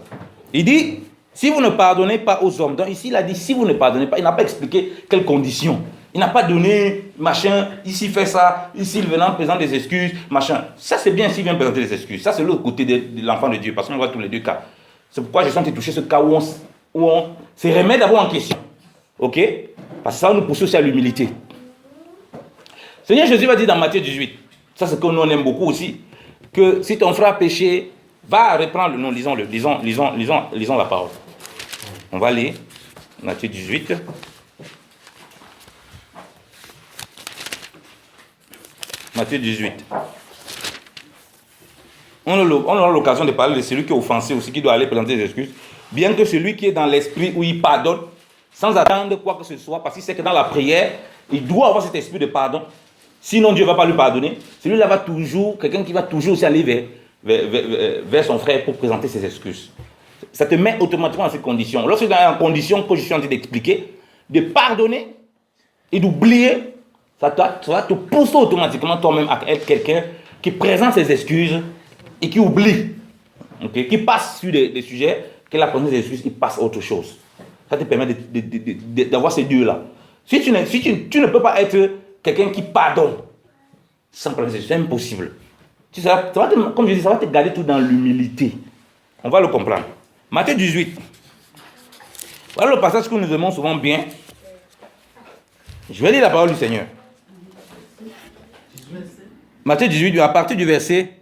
A: Il dit, si vous ne pardonnez pas aux hommes, donc ici il a dit, si vous ne pardonnez pas, il n'a pas expliqué quelles conditions. Il n'a pas donné, machin, ici fait ça, ici il venant présenter des excuses, machin. Ça c'est bien s'il vient présenter des excuses. Ça c'est l'autre côté de l'enfant de Dieu, parce qu'on voit tous les deux cas. C'est pourquoi je sens toucher ce cas où on se remet d'abord en question. Ok? Parce que ça va nous pousser aussi à l'humilité. Seigneur Jésus va dire dans Matthieu 18, ça c'est ce que nous on aime beaucoup aussi, que si ton frère a péché, va reprendre le nom, lisons la parole. On va lire Matthieu 18. Matthieu 18. on aura l'occasion de parler de celui qui est offensé aussi, qui doit aller présenter des excuses. Bien que celui qui est dans l'esprit où il pardonne, sans attendre quoi que ce soit, parce qu'il sait que dans la prière, il doit avoir cet esprit de pardon. Sinon, Dieu ne va pas lui pardonner. Celui-là va toujours, quelqu'un qui va toujours aussi aller vers son frère pour présenter ses excuses. Ça te met automatiquement dans ces conditions. Lorsque tu es dans une condition que je suis en train d'expliquer, de pardonner et d'oublier, ça va te pousser automatiquement toi-même à être quelqu'un qui présente ses excuses et qui oublie, okay? Qui passe sur des sujets, qu'il a présenté des excuses, il passe à autre chose. Ça te permet d'avoir ces deux-là. Si tu ne peux pas être quelqu'un qui pardonne sans présenter des excuses, c'est impossible. Comme je dis, ça va te garder tout dans l'humilité. On va le comprendre. Matthieu 18. Voilà le passage que nous aimons souvent bien. Je vais lire la parole du Seigneur. Matthieu 18, à partir du verset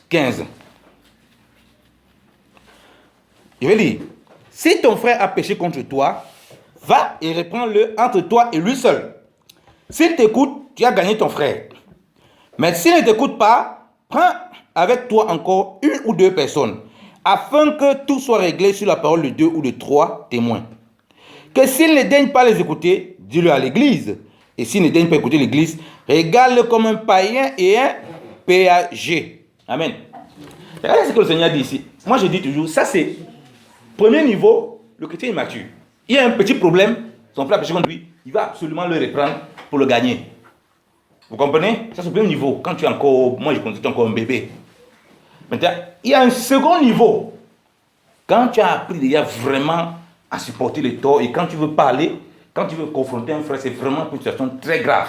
A: 15. Je vais lire. Si ton frère a péché contre toi, va et reprends-le entre toi et lui seul. S'il t'écoute, tu as gagné ton frère. Mais s'il ne t'écoute pas, prends avec toi encore une ou deux personnes, afin que tout soit réglé sur la parole de 2 ou de 3 témoins. Que s'il ne daigne pas les écouter, dis-le à l'église. Et s'il ne daigne pas écouter l'église, régale-le comme un païen et un péager. Amen. Regardez ce que le Seigneur dit ici. Moi je dis toujours, ça c'est premier niveau, le chrétien est mature. Il y a un petit problème, son frère a péché contre lui, il va absolument le reprendre pour le gagner. Vous comprenez? Ça c'est le premier niveau. Quand tu es encore, moi je considère encore un bébé. Maintenant, il y a un second niveau. Quand tu as appris déjà vraiment à supporter les torts et quand tu veux parler, quand tu veux confronter un frère, c'est vraiment une situation très grave.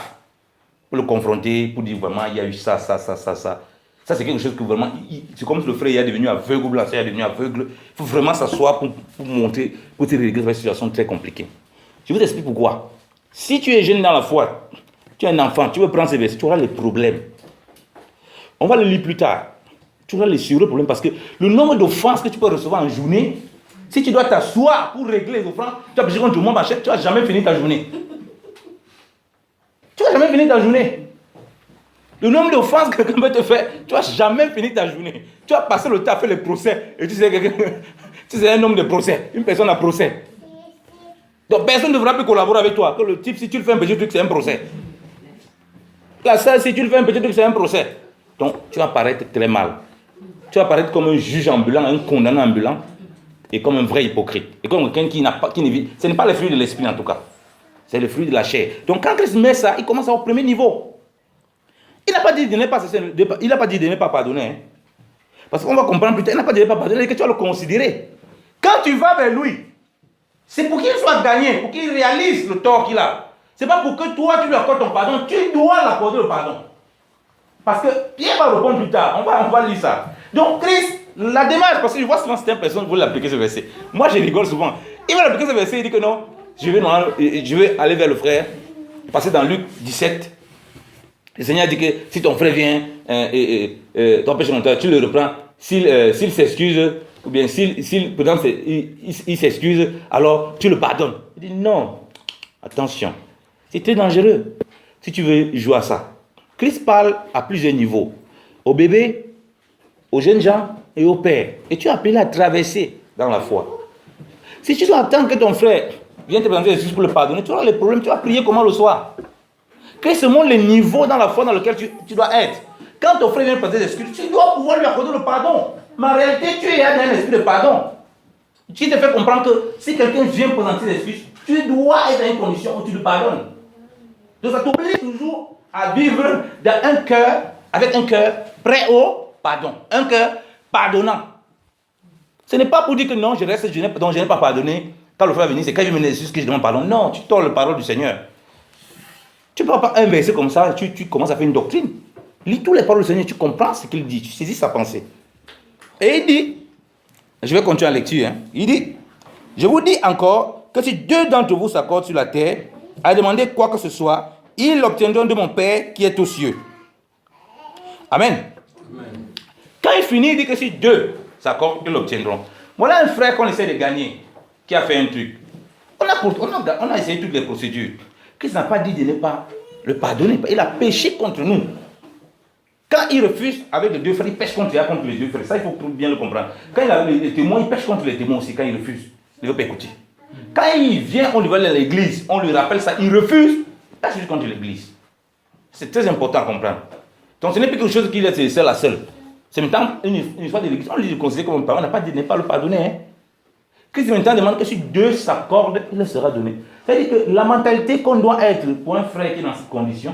A: Pour le confronter, pour dire vraiment, il y a eu ça. Ça c'est quelque chose que vraiment, c'est comme si le frère est devenu aveugle ou la sœur est devenue aveugle. Il faut vraiment s'asseoir pour montrer, pour te régler une situation très compliquée. Je vous explique pourquoi. Si tu es jeune dans la foi, tu es un enfant, tu veux prendre ces versets, tu auras les problèmes. On va le lire plus tard. Tu auras les sérieux problèmes parce que le nombre d'offenses que tu peux recevoir en journée, si tu dois t'asseoir pour régler les offenses, tu vas pécher contre moi, tu ne vas jamais finir ta journée. Tu ne vas jamais finir ta journée. Le nombre d'offenses que quelqu'un peut te faire, tu ne vas jamais finir ta journée. Tu vas passer le temps à faire les procès. Et tu sais un homme de procès, une personne à procès. Donc personne ne devra plus collaborer avec toi. Que le type, si tu le fais un petit truc, c'est un procès. La sœur, si tu le fais un petit truc, c'est un procès. Donc tu vas paraître très mal. Tu vas paraître comme un juge ambulant, un condamnant ambulant, et comme un vrai hypocrite. Et comme quelqu'un qui ne vit. Ce n'est pas le fruit de l'esprit en tout cas. C'est le fruit de la chair. Donc quand Christ met ça, il commence au premier niveau. Il n'a pas dit de ne pas pardonner. Hein. Parce qu'on va comprendre plus tard, il n'a pas dit de ne pas pardonner, que tu vas le considérer. Quand tu vas vers lui, c'est pour qu'il soit gagné, pour qu'il réalise le tort qu'il a. Ce n'est pas pour que toi tu lui accordes ton pardon, tu dois l'accorder le pardon. Parce que Pierre va répondre plus tard, on va lire ça. Donc Christ, la démarche, parce que je vois souvent certaines personnes veulent appliquer ce verset. Moi je rigole souvent. Il va appliquer ce verset, il dit que non, je vais aller vers le frère, passer dans Luc 17. Le Seigneur dit que si ton frère vient t'empêche mon temps, tu le reprends. S'il s'excuse, ou bien s'il s'excuse, alors tu le pardonnes. Il dit non, attention, c'est très dangereux si tu veux jouer à ça. Christ parle à plusieurs niveaux, aux bébés, aux jeunes gens et aux pères. Et tu es appelé à traverser dans la foi. Si tu dois attendre que ton frère vienne te présenter des excuses pour le pardonner, tu auras les problèmes, tu vas prier comment le soir. Christ montre le niveau dans la foi dans lequel tu dois être. Quand ton frère vient te présenter des excuses, tu dois pouvoir lui accorder le pardon. Mais en réalité, tu es dans un esprit de pardon. Tu te fais comprendre que si quelqu'un vient présenter des excuses, tu dois être dans une condition où tu le pardonnes. Donc ça t'oblige toujours à vivre dans un cœur, avec un cœur prêt au pardon. Un cœur pardonnant. Ce n'est pas pour dire que non, je n'ai pas pardonné. Quand le frère vient, c'est quand il me excuses que je demande pardon. Non, tu tords la parole du Seigneur. Tu ne peux pas un verset comme ça, tu commences à faire une doctrine. Lis tous les paroles du Seigneur, tu comprends ce qu'il dit, tu saisis sa pensée. Et il dit, je vais continuer la lecture, hein. Il dit, je vous dis encore que si 2 d'entre vous s'accordent sur la terre à demander quoi que ce soit, ils l'obtiendront de mon Père qui est aux cieux. Amen. Amen. Quand il finit, il dit que si 2 s'accordent, ils l'obtiendront. Voilà un frère qu'on essaie de gagner, qui a fait un truc. On a essayé toutes les procédures. Christ n'a pas dit de ne pas le pardonner. Il a péché contre nous. Quand il refuse avec les deux frères, il pêche contre les deux frères. Ça, il faut bien le comprendre. Quand il a les témoins, il pêche contre les témoins aussi quand il refuse. Il ne veut pas écouter. Quand il vient, on lui va à l'église, on lui rappelle ça, il refuse, il pêche juste contre l'église. C'est très important à comprendre. Donc ce n'est plus quelque chose qu'il est seul à seul. C'est maintenant une fois de l'église, on lui considère comme un parent, on n'est pas le pardonner. Hein. Christ maintenant demande que si deux s'accordent, il leur sera donné. C'est-à-dire que la mentalité qu'on doit être pour un frère qui est dans cette condition,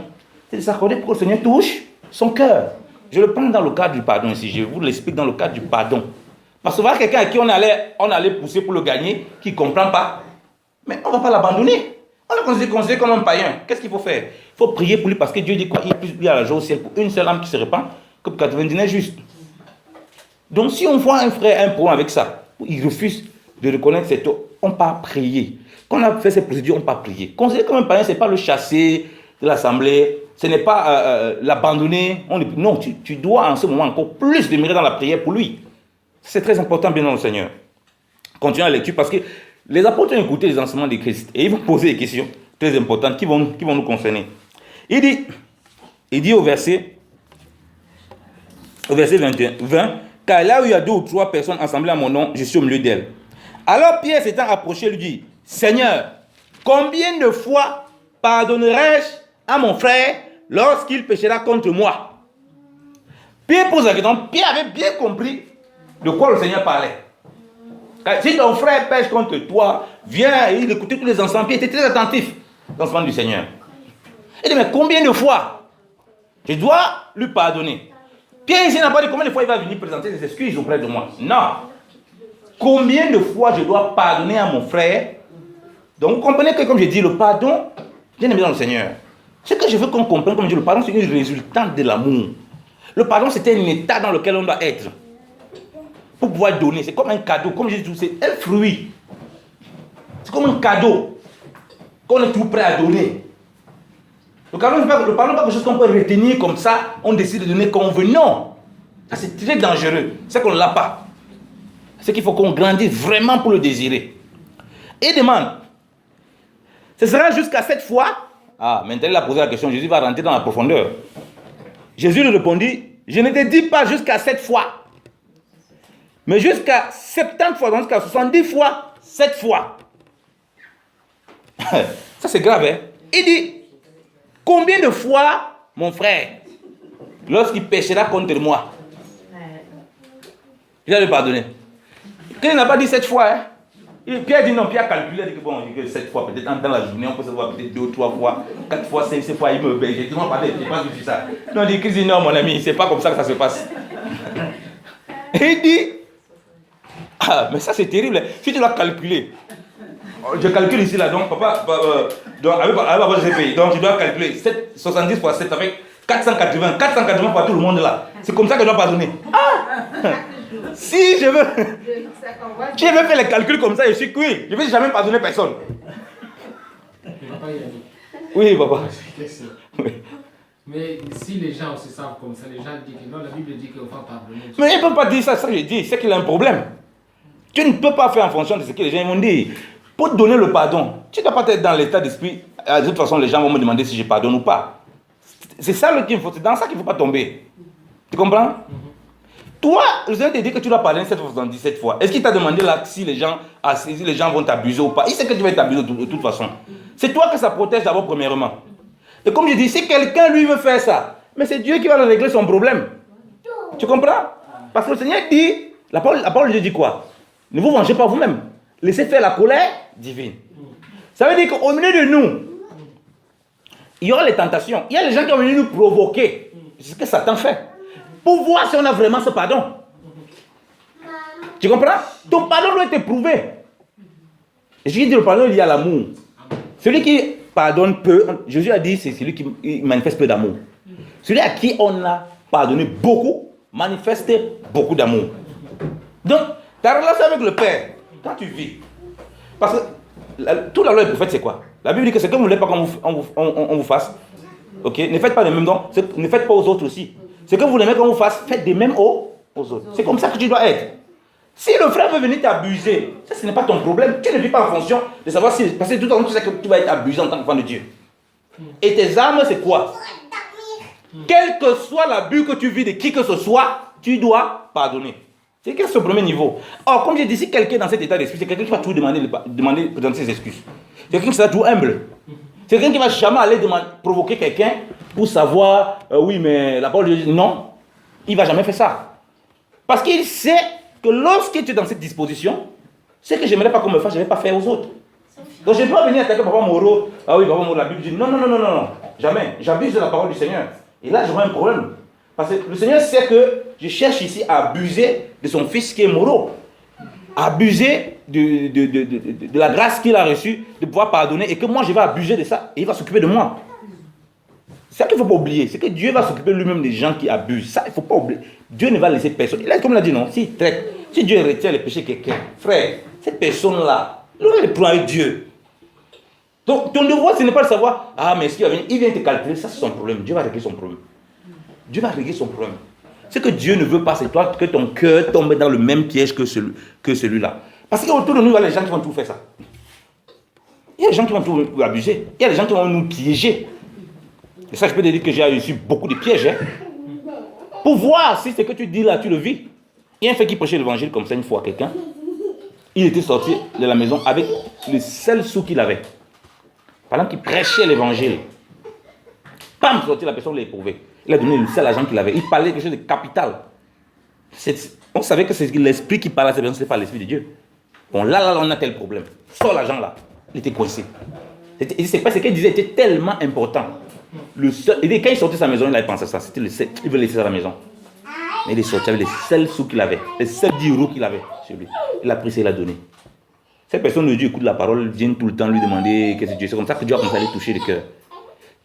A: c'est de s'accorder pour que le Seigneur touche son cœur. Je le prends dans le cadre du pardon ici, je vous l'explique dans le cadre du pardon. Parce que voir quelqu'un à qui on allait pousser pour le gagner, qui ne comprend pas, mais on ne va pas l'abandonner. On le considère comme un païen. Qu'est-ce qu'il faut faire? Il faut prier pour lui parce que Dieu dit quoi? Il y a la joie au ciel pour une seule âme qui se répand, comme 99 justes. Donc si on voit un frère un problème avec ça, il refuse de reconnaître cette eau, on ne peut pas prier. Quand on a fait ces procédures, on ne peut pas prier. Considérer comme un païen, ce n'est pas le chasser de l'assemblée, ce n'est pas l'abandonner. Non, tu dois en ce moment encore plus demeurer dans la prière pour lui. C'est très important, bien dans le Seigneur. Continuons la lecture parce que les apôtres ont écouté les enseignements de Christ et ils vont poser des questions très importantes qui vont nous concerner. Il dit au verset 20, car là où il y a 2 ou 3 personnes assemblées à mon nom, je suis au milieu d'elles. Alors Pierre s'étant approché lui dit, Seigneur, combien de fois pardonnerai-je à mon frère lorsqu'il péchera contre moi? Pierre pose la question. Pierre avait bien compris de quoi le Seigneur parlait. Si ton frère pêche contre toi, viens, il écoutait tous les enseignements, Pierre était très attentif dans l'enseignement du Seigneur. Il dit, mais combien de fois je dois lui pardonner? Pierre ici n'a pas dit combien de fois il va venir présenter des excuses auprès de moi. Non. Combien de fois je dois pardonner à mon frère? Donc vous comprenez que, comme je dis, le pardon, bien aimé dans le Seigneur. Ce que je veux qu'on comprenne, comme je dis, le pardon, c'est une résultante de l'amour. Le pardon, c'est un état dans lequel on doit être. Pour pouvoir donner, c'est comme un cadeau, comme je dis, c'est un fruit. C'est comme un cadeau qu'on est tout prêt à donner. Le pardon n'est pas quelque chose qu'on peut retenir comme ça, on décide de donner quand on veut. Non, ça c'est très dangereux, c'est qu'on ne l'a pas. C'est qu'il faut qu'on grandisse vraiment pour le désirer. Et demande, ce sera jusqu'à 7 fois? Ah, maintenant il a posé la question, Jésus va rentrer dans la profondeur. Jésus lui répondit, je ne te dis pas jusqu'à 7 fois. Mais jusqu'à 70 fois, donc jusqu'à 70 fois, 7 fois. Ça c'est grave, hein? Il dit, combien de fois, mon frère, lorsqu'il péchera contre moi, il va lui pardonner? Qu'il n'a pas dit 7 fois, hein? Pierre dit non, Pierre a calculé, il dit que bon, 7 fois, peut-être dans la journée, on peut se voir peut-être 2 ou 3 fois, 4 fois, 5 fois, il me obéit. J'ai dit, non, pardon, je n'ai pas vu ça. Non, il dit, non, mon ami, c'est pas comme ça que ça se passe. Et il dit, ah, mais ça c'est terrible. Si tu dois calculer, je calcule ici là, donc papa, avec GPI, donc tu dois calculer 70 fois 7 avec 480 pour tout le monde là. C'est comme ça que je dois pardonner. Ah! Si je veux faire les calculs comme ça, je suis cuit. Je ne vais jamais pardonner personne. Oui, papa. Oui.
D: Mais si les gens se savent comme ça, les gens disent que non, la Bible dit qu'on va pardonner.
A: Mais il ne peut pas dire ça, ça je dis, c'est qu'il a un problème. Tu ne peux pas faire en fonction de ce que les gens vont dire. Pour te donner le pardon, tu ne dois pas être dans l'état d'esprit. De toute façon, les gens vont me demander si je pardonne ou pas. C'est ça qu'il faut, c'est dans ça qu'il ne faut pas tomber. Tu comprends? Toi, le Seigneur te dit que tu dois pardonner 77 fois. Est-ce qu'il t'a demandé là si les gens vont t'abuser ou pas? Il sait que tu vas être abusé de toute façon. C'est toi que ça protège d'abord premièrement. Et comme je dis, si quelqu'un lui veut faire ça, mais c'est Dieu qui va régler son problème. Tu comprends? Parce que le Seigneur dit, la parole de Dieu dit quoi? Ne vous vengez pas vous-même. Laissez faire la colère divine. Ça veut dire qu'au milieu de nous, il y aura les tentations. Il y a les gens qui vont venir nous provoquer. C'est ce que Satan fait. Pour voir si on a vraiment ce pardon. Tu comprends? Ton pardon doit être prouvé. Et je dis le pardon, il y a l'amour. Celui qui pardonne peu, Jésus a dit, c'est celui qui manifeste peu d'amour. Celui à qui on a pardonné beaucoup, manifeste beaucoup d'amour. Donc, ta relation avec le Père, quand tu vis, parce que toute la loi des prophètes, c'est quoi? La Bible dit que c'est que vous ne voulez pas qu'on vous fasse. Ok? Ne faites pas les mêmes dons, ne faites pas aux autres aussi. Ce que vous voulez qu'on vous fasse, faites des mêmes aux autres. C'est comme ça que tu dois être. Si le frère veut venir t'abuser, ça ce n'est pas ton problème. Tu ne vis pas en fonction de savoir si. Parce que tout le temps tu sais que tu vas être abusé en tant qu'enfant de Dieu. Et tes armes, c'est quoi? Quel que soit l'abus que tu vis de qui que ce soit, tu dois pardonner. C'est quel est ce premier niveau? Or, comme j'ai dit, si quelqu'un est dans cet état d'esprit, c'est quelqu'un qui va toujours présenter ses excuses. C'est quelqu'un qui sera toujours humble. C'est quelqu'un qui va jamais aller provoquer quelqu'un pour savoir, oui, mais la parole de Dieu, non, il ne va jamais faire ça. Parce qu'il sait que lorsque tu es dans cette disposition, ce que je n'aimerais pas qu'on me fasse, je ne vais pas faire aux autres. Donc je ne peux pas venir attaquer Papa Moreau. Ah oui, Papa Moreau, la Bible dit non, jamais. J'abuse de la parole du Seigneur. Et là, j'aurai un problème. Parce que le Seigneur sait que je cherche ici à abuser de son fils qui est Moreau. Abuser de la grâce qu'il a reçue, de pouvoir pardonner, et que moi je vais abuser de ça, et il va s'occuper de moi. C'est ça qu'il ne faut pas oublier, c'est que Dieu va s'occuper lui-même des gens qui abusent. Ça, il ne faut pas oublier. Dieu ne va laisser personne. Comme il a dit, non, si Dieu retient les péchés de quelqu'un, frère, cette personne-là, il aura les problèmes avec Dieu. Donc, ton devoir, ce n'est pas de savoir, ah, mais est-ce qu'il va venir, il vient te calculer, ça c'est son problème. Dieu va régler son problème. Dieu va régler son problème. Ce que Dieu ne veut pas, c'est toi, que ton cœur tombe dans le même piège que celui-là. Parce qu'autour de nous, il y a les gens qui vont tout faire ça. Il y a des gens qui vont tout abuser. Il y a des gens qui vont nous piéger. Et ça, je peux te dire que j'ai reçu beaucoup de pièges. Hein. Pour voir si ce que tu dis là, tu le vis. Il y a un fait qui prêchait l'évangile comme ça une fois à quelqu'un. Il était sorti de la maison avec le seul sou qu'il avait. Pendant qu'il prêchait l'évangile. Pam, sorti, la personne l'a éprouvé. Il a donné le seul argent qu'il avait. Il parlait de quelque chose de capital. On savait que c'est l'esprit qui parlait à cette personne, ce n'est pas l'esprit de Dieu. Bon, là, on a tel problème. Sors l'argent là. Il était coincé. C'est pas ce qu'il disait, était tellement important. Quand il sortait de sa maison, il avait pensé à ça. Il veut laisser ça à la maison. Mais il est sorti avec les seuls sous qu'il avait. Les seuls 10 euros qu'il avait sur lui. Il a pris ça, il a donné. Cette personne de Dieu écoute la parole, vient tout le temps lui demander qu'est-ce que Dieu. C'est comme ça que Dieu a commencé à lui toucher le cœur.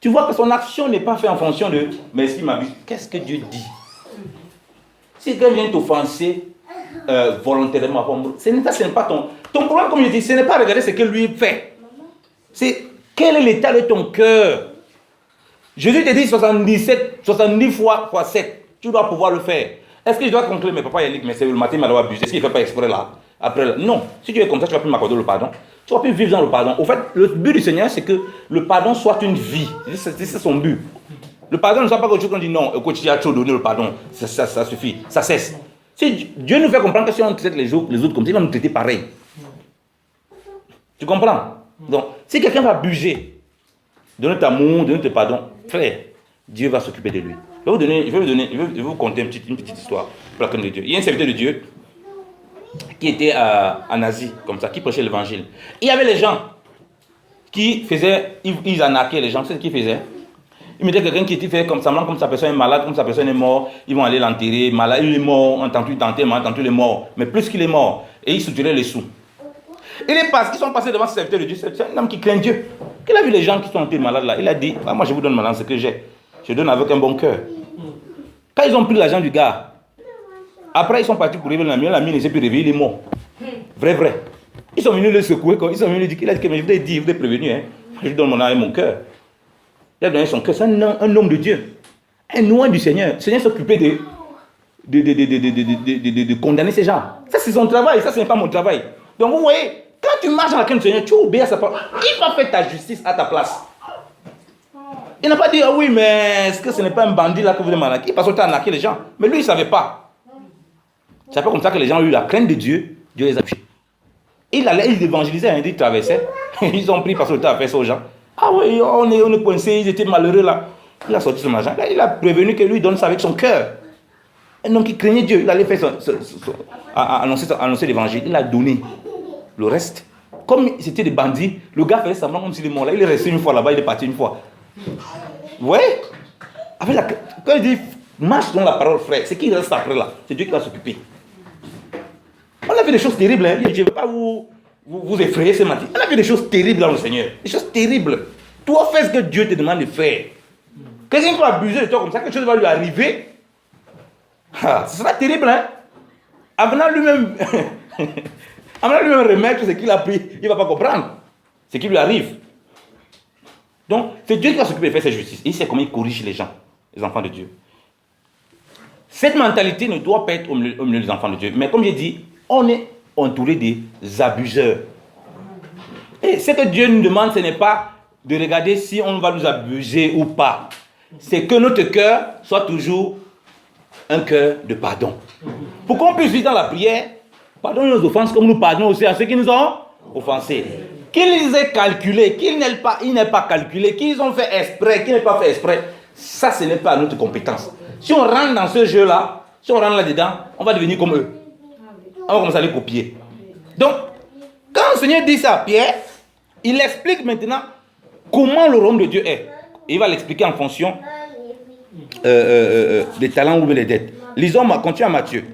A: Tu vois que son action n'est pas faite en fonction de mais est-ce qu'il m'abuse? Qu'est-ce que Dieu dit? Si quelqu'un vient t'offenser volontairement, ce n'est pas ton problème, comme je dis, ce n'est pas regarder ce que lui fait. C'est quel est l'état de ton cœur. Jésus te dit 70 fois 7. Tu dois pouvoir le faire. Est-ce que je dois conclure, mais papa Yannick, mais c'est le matin, il m'a abusé. Est-ce qu'il ne fait pas exprès là? Après, là? Non. Si tu es comme ça, tu vas plus m'accorder le pardon. Tu vas plus vivre dans le pardon. Au fait, le but du Seigneur, c'est que le pardon soit une vie. C'est son but. Le pardon ne soit pas quelque chose qu'on dit non, écoute, tu as trop donné le pardon. Ça suffit. Ça cesse. Si Dieu nous fait comprendre que si on traite les autres comme ça, il va nous traiter pareil. Tu comprends? Donc, si quelqu'un va abuser de notre amour, de notre pardon, frère, Dieu va s'occuper de lui. Je vais vous conter une petite histoire pour la crainte de Dieu. Il y a un serviteur de Dieu qui était en Asie, comme ça, qui prêchait l'évangile. Il y avait les gens qui faisaient, ils arnaquaient les gens, c'est ce qu'ils faisaient. Ils mettaient quelqu'un qui fait comme semblant, comme sa personne est malade, comme sa personne est morte, ils vont aller l'enterrer, malade, il est mort, on tente d'enterrer, il est mort, mais plus qu'il est mort, et ils soutiraient les sous. Ils sont passés devant ce serviteur de Dieu, c'est un homme qui craint Dieu. Il a vu les gens qui sont enterrés malades là, il a dit, moi je vous donne maintenant ce que j'ai, je donne avec un bon cœur. Quand ils ont pris l'argent du gars, après ils sont partis pour réveiller la mine ne s'est plus réveillée, il est mort. Vrai. Ils sont venus le secouer, ils sont venus lui dire qu'il a dit, mais je vous ai dit, vous êtes prévenu, hein. Je lui donne mon âme et mon cœur. Il a donné son cœur, c'est un homme de Dieu, un loin du Seigneur. Le Seigneur s'occupait de condamner ces gens. Ça c'est son travail, ça ce n'est pas mon travail. Donc vous voyez, quand tu marches dans la crainte du Seigneur, tu obéis à sa parole. Il va faire ta justice à ta place. Il n'a pas dit, ah oui, mais est-ce que ce n'est pas un bandit là que vous avez arnaqué? Parce que tu as arnaqué les gens. Mais lui, il ne savait pas. C'est pas comme ça que les gens ont eu la crainte de Dieu. Dieu les a touchés. Il évangélisait, hein, il traversait. Ils ont pris parce que tu as fait ça aux gens. Ah oui, on est coincés, ils étaient malheureux là. Il a sorti son argent. Là, il a prévenu que lui donne ça avec son cœur. Un homme qui craignait Dieu, il allait faire annoncer l'évangile. Il a donné le reste. Comme c'était des bandits, le gars faisait semblant comme s'il est mort là. Il est resté une fois là-bas, il est parti une fois. Vous voyez? Quand il dit marche dans la parole, frère, c'est qui reste après là? C'est Dieu qui va s'occuper. On a vu des choses terribles, hein? Je ne vais pas vous effrayer ce matin. On a vu des choses terribles dans le Seigneur. Des choses terribles. Toi, fais ce que Dieu te demande de faire. Quelqu'un va abuser de toi comme ça, quelque chose va lui arriver. Ce sera terrible, hein? Avant lui-même remettre ce qu'il a pris, il ne va pas comprendre ce qui lui arrive. Donc, c'est Dieu qui va s'occuper de faire sa justice. Il sait comment il corrige les gens, les enfants de Dieu. Cette mentalité ne doit pas être au milieu des enfants de Dieu. Mais comme j'ai dit, on est entouré des abuseurs. Et ce que Dieu nous demande, ce n'est pas de regarder si on va nous abuser ou pas. c'est que notre cœur soit toujours un cœur de pardon. Pour qu'on puisse vivre dans la prière, pardonnez nos offenses comme nous pardonnons aussi à ceux qui nous ont offensés. Qu'ils aient calculé, qu'ils n'aient pas calculé, qu'ils ont fait exprès, qu'ils n'aient pas fait exprès, ça ce n'est pas notre compétence. Si on rentre dans ce jeu-là, si on rentre là-dedans, on va devenir comme eux. On va commencer à les copier. Donc, quand le Seigneur dit ça à Pierre, il explique maintenant comment le royaume de Dieu est. Il va l'expliquer en fonction des talents ou des dettes. Lisons, continuons à Matthieu.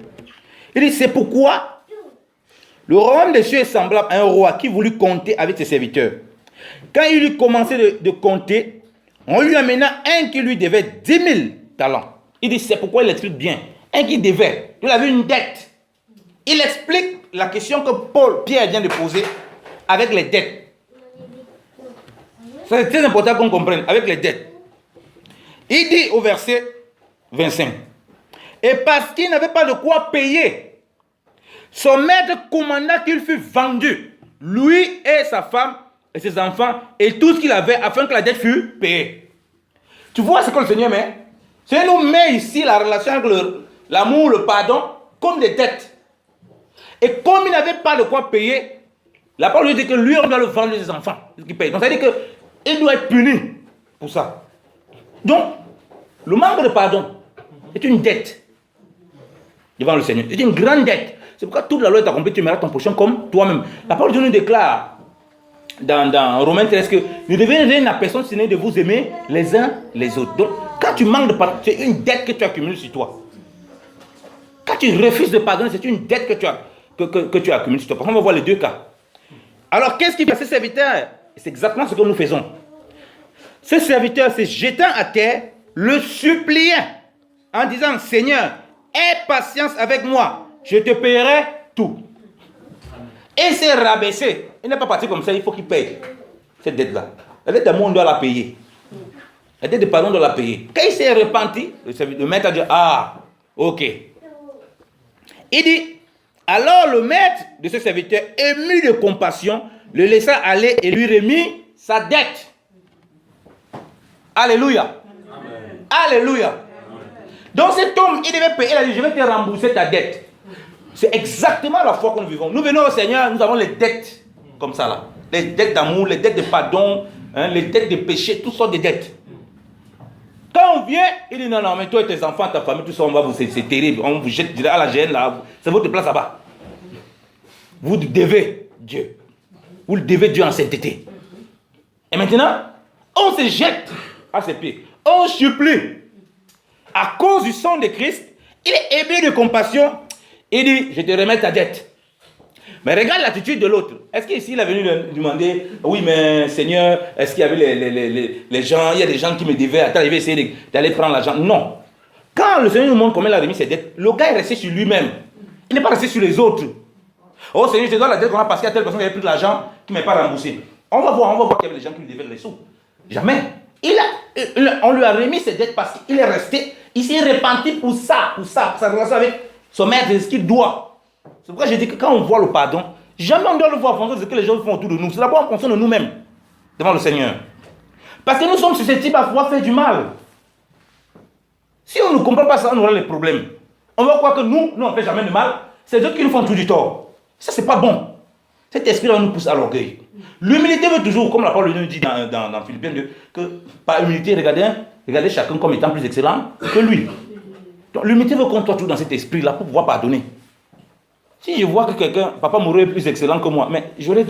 A: Il dit, c'est pourquoi le royaume des cieux est semblable à un roi qui voulut compter avec ses serviteurs. Quand il eut commencé de compter, on lui amena un qui lui devait 10 000 talents. Il dit, c'est pourquoi il explique bien. Un qui devait, il avait une dette. Il explique la question que Pierre vient de poser avec les dettes. C'est très important qu'on comprenne, avec les dettes. Il dit au verset 25, et parce qu'il n'avait pas de quoi payer, son maître commanda qu'il fût vendu, lui et sa femme et ses enfants et tout ce qu'il avait afin que la dette fût payée. Tu vois ce que le Seigneur met? Le Seigneur nous met ici la relation avec l'amour, le pardon, comme des dettes. Et comme il n'avait pas de quoi payer, la parole dit que lui, on doit le vendre ses enfants. Donc ça veut dire qu'il doit être puni pour ça. Donc, le manque de pardon est une dette devant le Seigneur. C'est une grande dette. C'est pourquoi toute la loi est accomplie, tu mérites ton prochain comme toi-même. La parole de Dieu nous déclare dans Romains 13 que ne devenez rien à personne sinon de vous aimer les uns les autres. Donc, quand tu manques de pardon, c'est une dette que tu accumules sur toi. Quand tu refuses de pardonner, c'est une dette que tu accumules sur toi. Par contre, on va voir les deux cas. Alors, qu'est-ce qui fait ces serviteurs? C'est exactement ce que nous faisons. Ce serviteur, se jetant à terre, le suppliait en disant, Seigneur, aie patience avec moi, je te paierai tout. Et il s'est rabaissé. Il n'est pas parti comme ça, il faut qu'il paye cette dette-là. La dette d'amour, on doit la payer. La dette de pardon, on doit la payer. Quand il s'est repenti, le maître a dit, ah, ok. Il dit, alors le maître de ce serviteur, ému de compassion, le laissa aller et lui remit sa dette. Alléluia. Amen. Alléluia. Amen. Donc cet homme, il devait payer. Il a dit, je vais te rembourser ta dette. C'est exactement la foi que nous vivons. Nous venons au Seigneur, nous avons les dettes comme ça là. Les dettes d'amour, les dettes de pardon, les dettes de péché, toutes sortes de dettes. Quand on vient, il dit non, mais toi et tes enfants, ta famille, tout ça, on va vous, c'est terrible. On vous jette à la gêne là. C'est votre place là-bas. Vous devez Dieu. Vous le devez Dieu en sainteté. Et maintenant, on se jette à ses pieds. On supplie. À cause du sang de Christ, il est ému de compassion. Il dit, je te remets ta dette. Mais regarde l'attitude de l'autre. Est-ce qu'ici, il est venu lui demander, oui, mais Seigneur, est-ce qu'il y avait les gens, il y a des gens qui me devaient, attends, il va essayer d'aller prendre l'argent. Non. Quand le Seigneur nous montre comment il a remis ses dettes, le gars est resté sur lui-même. Il n'est pas resté sur les autres. Oh Seigneur, je te dois la dette parce qu'il y a telle personne qui avait pris de l'argent qui ne m'a pas remboursé. On va voir qu'il y avait des gens qui lui devaient les sous. Jamais. On lui a remis ses dettes parce qu'il est resté, il s'est repenti pour sa relation avec son maître, ce qu'il doit. C'est pourquoi je dis que quand on voit le pardon, jamais on doit le voir en fonction de ce que les gens font autour de nous. C'est d'abord en fonction de nous-mêmes, devant le Seigneur. Parce que nous sommes susceptibles à pouvoir faire du mal. Si on ne comprend pas ça, on aura les problèmes. On va croire que nous on ne fait jamais de mal, c'est eux qui nous font tout du tort. Ça, c'est pas bon. Cet esprit-là nous pousse à l'orgueil. L'humilité veut toujours, comme la parole de Dieu nous dit dans Philippiens 2, que par humilité, regardez chacun comme étant plus excellent que lui. Donc l'humilité veut qu'on soit toujours dans cet esprit-là pour pouvoir pardonner. Si je vois que quelqu'un, papa Moreau est plus excellent que moi, mais j'aurais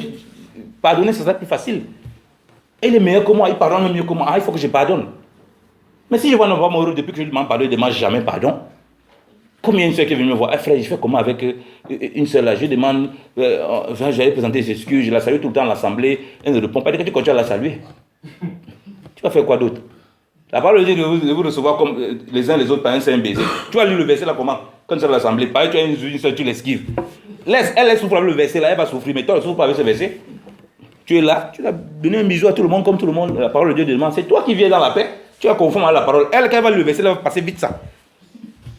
A: pardonné, ça serait plus facile. Il est meilleur que moi, il pardonne mieux que moi, il faut que je pardonne. Mais si je vois papa Moreau, depuis que je lui demande pardon, il ne demande jamais pardon. Comme il y a une soeur qui est venue me voir, frère, je fais comment avec une soeur là? Je demande, j'allais présenter des excuses, je la salue tout le temps à l'assemblée, elle ne répond pas, dès que tu continues à la saluer. Tu vas faire quoi d'autre? La parole dit de vous recevoir comme les uns les autres par un saint baiser. Tu vas lire le verset là comment? Quand tu es à l'assemblée, pareil, tu as une soeur, tu l'esquives. Elle souffre avec le verset là, elle va souffrir, mais toi, elle souffre pas avec ce verset. Tu es là, tu vas donner un bisou à tout le monde comme tout le monde. La parole de Dieu demande, c'est toi qui viens dans la paix, tu vas conforme à la parole. Elle, quand elle va lire le verset, elle va passer vite ça.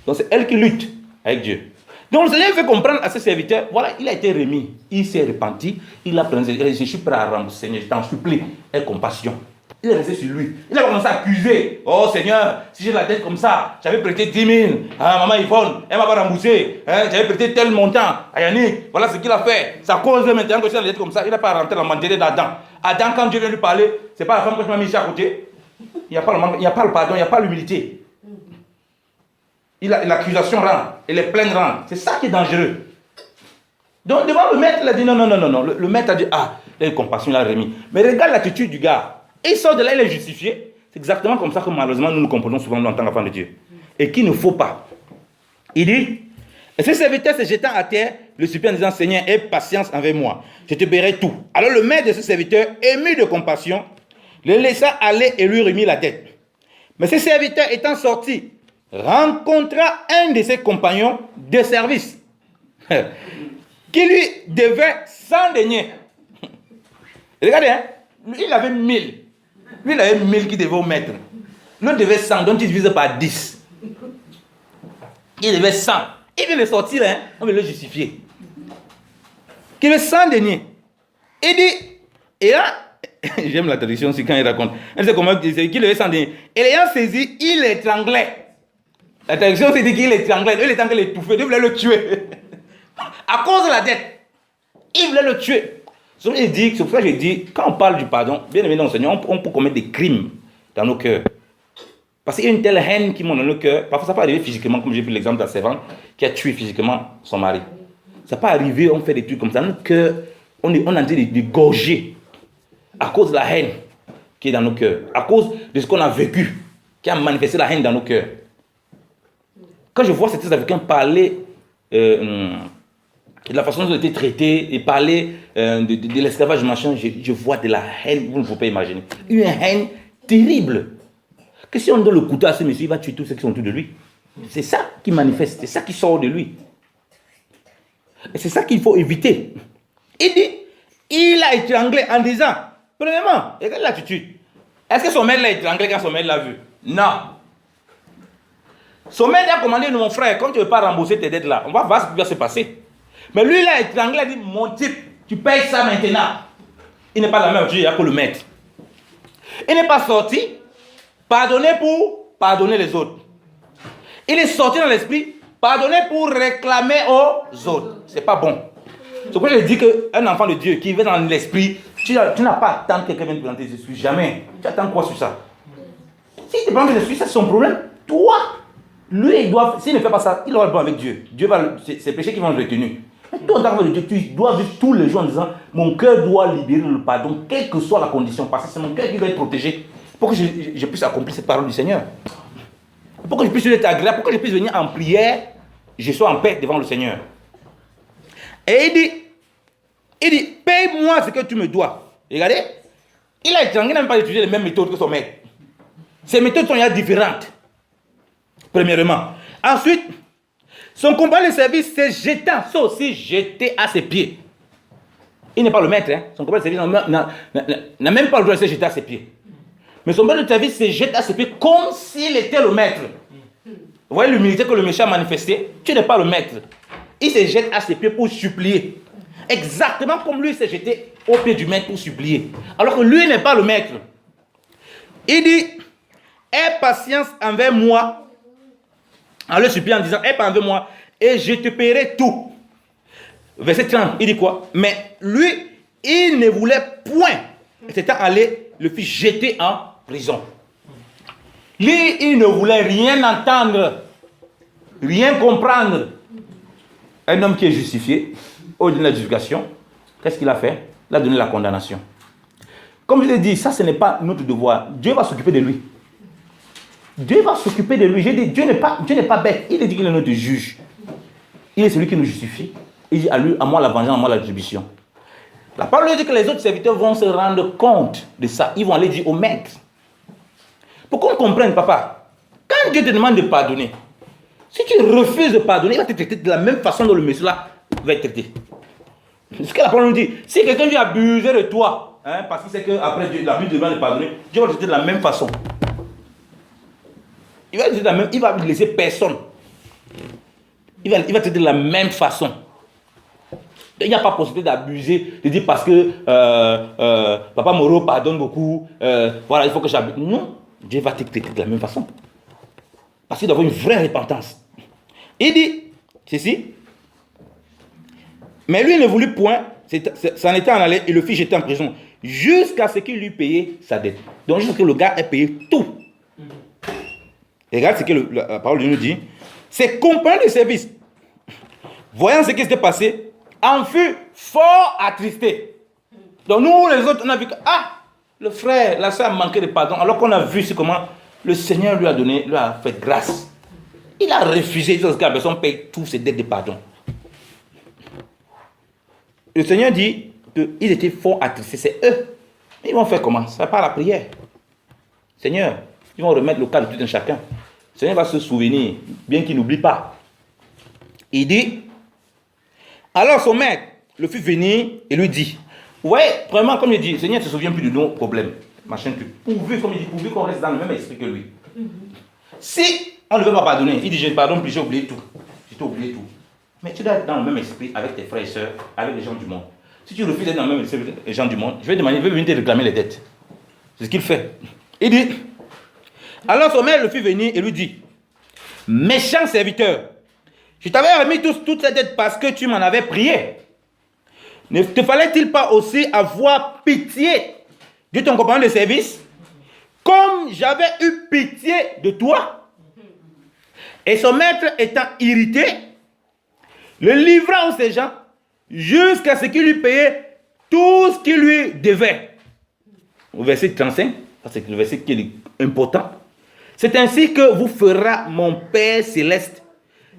A: Donc c'est elle qui lutte avec Dieu. Donc le Seigneur fait comprendre à ses serviteurs, voilà, il a été remis, il s'est repenti, il a pris, je suis prêt à rembourser, Seigneur, je t'en supplie, aie compassion. Il est resté sur lui. Il a commencé à accuser. Oh Seigneur, si j'ai la dette comme ça, j'avais prêté 10 000. Ah, maman Yvonne, elle m'a pas remboursé. Hein, j'avais prêté tel montant à Yannick. Voilà ce qu'il a fait. Ça cause maintenant que j'ai la dette comme ça. Il n'a pas rentré dans la mentalité d'Adam. Adam, quand Dieu vient lui parler, c'est pas la femme que je m'ai mise à côté. Il n'y a pas le pardon, il n'y a pas l'humilité. L'accusation rentre et les plaintes rentrent. C'est ça qui est dangereux. Donc devant le maître, il a dit non. Le maître a dit ah, il a eu compassion, il a remis. Mais regarde l'attitude du gars. Et il sort de là, il est justifié. C'est exactement comme ça que malheureusement nous comprenons souvent en tant qu'enfants de Dieu. Et qu'il ne faut pas. Il dit, et ce serviteur se jetant à terre, le supplie en disant, Seigneur, aie patience avec moi. Je te paierai tout. Alors le maître de ce serviteur, ému de compassion, le laissa aller et lui remit la dette. Mais ce serviteur étant sorti, rencontra un de ses compagnons de service qui lui devait 100 deniers. Regardez, hein, lui il avait 1000. Lui, il avait 1000 qui devait au maître. L'autre devait 100, donc il divise par 10. Il devait 100. Il vient de sortir, hein, on veut le justifier. Il avait 100 deniers. Il dit, et là, j'aime la traduction aussi quand il raconte. Il sait comment il dit qu'il avait 100 deniers. Et l'ayant saisi, il l'étranglait. La traduction, c'est dit qu'il l'étranglait. Il l'étranglait, l'étouffait. Il voulait le tuer. À cause de la dette. Il voulait le tuer. C'est pour ça que je dis, quand on parle du pardon, bien évidemment, Seigneur, on peut commettre des crimes dans nos cœurs. Parce qu'il y a une telle haine qui monte dans nos cœurs. Parfois, ça peut arriver physiquement, comme j'ai pris l'exemple de la servante qui a tué physiquement son mari. Ça peut arriver, on fait des trucs comme ça. Notre cœur, on est en train de gorger à cause de la haine qui est dans nos cœurs, à cause de ce qu'on a vécu, qui a manifesté la haine dans nos cœurs. Quand je vois ces Africains parler de la façon dont ils ont été traités et parler de l'esclavage machin, je vois de la haine, vous ne pouvez pas imaginer. Une haine terrible. Que si on donne le couteau à ce monsieur, il va tuer tous ceux qui sont autour de lui. C'est ça qui manifeste, c'est ça qui sort de lui. Et c'est ça qu'il faut éviter. Il dit, il a étranglé en disant, premièrement, regarde l'attitude. Est-ce que son maître l'a étranglé quand son maître l'a vu? Non. Son maître a commandé, mon frère, comme tu ne veux pas rembourser tes dettes là, on va voir ce qui va se passer. Mais lui, il a étranglé, il a dit, mon type, tu payes ça maintenant. Il n'est pas la même chose, il n'y a que le maître. Il n'est pas sorti, pardonner pour pardonner les autres. Il est sorti dans l'esprit, pardonner pour réclamer aux autres. Ce n'est pas bon. C'est pourquoi je dis qu'un enfant de Dieu qui vit dans l'esprit, tu n'as pas à attendre que quelqu'un vienne te présenter Jésus. Jamais. Tu attends quoi sur ça? S'il te présente Jésus, ça c'est son problème. Toi, lui, s'il ne fait pas ça, il aura le bon avec Dieu. C'est péché qui vont le retenir. Mais toi, en tant que Dieu, tu dois vivre tous les jours en disant, mon cœur doit libérer le pardon, quelle que soit la condition, parce que c'est mon cœur qui doit être protégé, pour que je puisse accomplir cette parole du Seigneur. Pour que je puisse être agréable, pour que je puisse venir en prière, je sois en paix devant le Seigneur. Et il dit, paye-moi ce que tu me dois. Regardez, il a étranglé, il n'a même pas utilisé les mêmes méthodes que son maître. Ces méthodes sont différentes. Premièrement. Ensuite, son compagnon de service s'est jeté à ses pieds. Il n'est pas le maître, hein. Son compagnon de service n'a même pas le droit de se jeter à ses pieds. Mais son compagnon de service se jette à ses pieds comme s'il était le maître. Vous voyez l'humilité que le méchant a manifestée? Tu n'es pas le maître. Il se jette à ses pieds pour supplier. Exactement comme lui s'est jeté au pied du maître pour supplier. Alors que lui n'est pas le maître. Il dit, aie patience envers moi. En le suppliant en disant, aie patience envers moi et je te paierai tout. Verset 30, il dit quoi? Mais lui, il ne voulait point. Et s'étant allé, le fit jeter en prison. Lui, il ne voulait rien entendre, rien comprendre. Un homme qui est justifié, au lieu de la justification, qu'est-ce qu'il a fait? Il a donné la condamnation. Comme je l'ai dit, ça ce n'est pas notre devoir. Dieu va s'occuper de lui. Dieu va s'occuper de lui. J'ai dit, Dieu n'est pas bête. Il est dit qu'il est notre juge. Il est celui qui nous justifie. Il dit à lui, à moi la vengeance, à moi la rétribution. La parole dit que les autres serviteurs vont se rendre compte de ça. Ils vont aller dire au maître. Pour qu'on comprenne, papa, quand Dieu te demande de pardonner, si tu refuses de pardonner, il va te traiter de la même façon dont le monsieur là va être traité. C'est ce que la parole nous dit. Si quelqu'un vient abuser de toi, hein, parce qu'il sait qu'après Dieu, la Bible demande de pardonner, Dieu va te traiter de la même façon. Il va laisser personne. Il va traiter de la même façon. Il n'y a pas possibilité d'abuser, de dire parce que Papa Moreau pardonne beaucoup, voilà, il faut que j'abuse. Non, Dieu va te traiter de la même façon. Parce qu'il doit y avoir une vraie repentance. Il dit ceci. Mais lui ne voulut point, ça en était en aller et le fit jeter en prison jusqu'à ce qu'il lui payait sa dette. Donc jusqu'à ce que le gars ait payé tout. Et regarde ce que la parole de Dieu nous dit. Ses compagnons de service, voyant ce qui s'était passé, en fut fort attristé. Donc nous les autres, on a vu que le frère, la soeur a manqué de pardon, alors qu'on a vu comment le Seigneur lui a fait grâce. Il a refusé que la personne paye tous ses dettes de pardon. Le Seigneur dit qu'ils étaient fort attristés, c'est eux. Ils vont faire comment? Ça part la prière. Seigneur, ils vont remettre le cas de tout un chacun. Le Seigneur va se souvenir, bien qu'il n'oublie pas. Il dit, alors son maître le fit venir et lui dit, ouais, vraiment, comme il dit, le Seigneur ne se souvient plus de nos problèmes. Machin, pourvu, comme il dit, pourvu qu'on reste dans le même esprit que lui. Si on ne veut pas pardonner, il dit, je pardonne plus, j'ai oublié tout. J'ai oublié tout. Mais tu dois être dans le même esprit avec tes frères et sœurs, avec les gens du monde. Si tu refuses d'être dans le même esprit avec les gens du monde, je vais demander, il veut venir te réclamer les dettes. C'est ce qu'il fait. Il dit, alors son maître le fit venir et lui dit, méchant serviteur, je t'avais remis toute cette dette parce que tu m'en avais prié. Ne te fallait-il pas aussi avoir pitié de ton compagnon de service, comme j'avais eu pitié de toi? Et son maître étant irrité, le livra aux ses gens jusqu'à ce qu'il lui payait tout ce qu'il lui devait. Au verset 35, c'est le verset qui est important. C'est ainsi que vous fera mon Père céleste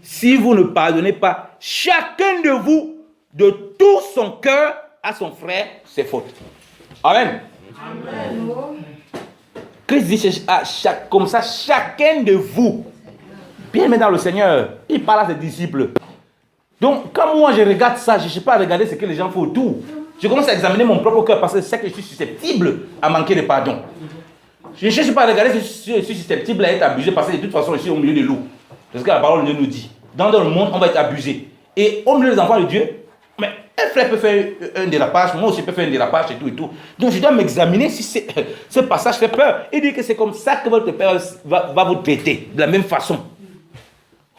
A: si vous ne pardonnez pas chacun de vous de tout son cœur à son frère ses fautes. Amen. Amen. Christ dit comme ça, chacun de vous. Bien aimé dans le Seigneur, il parle à ses disciples. Donc, quand moi je regarde ça, je ne sais pas regarder ce que les gens font autour. Je commence à examiner mon propre cœur parce que c'est que je suis susceptible à manquer de pardon. Je ne cherche pas à regarder si je suis susceptible à être abusé parce que de toute façon, je suis au milieu des loups. C'est ce que la parole de Dieu nous dit. Dans le monde, on va être abusé. Et au milieu des enfants de Dieu, mais un frère peut faire un dérapage, moi aussi je peux faire un dérapage et tout et tout. Donc je dois m'examiner si ce passage fait peur. Il dit que c'est comme ça que votre Père va vous traiter, de la même façon.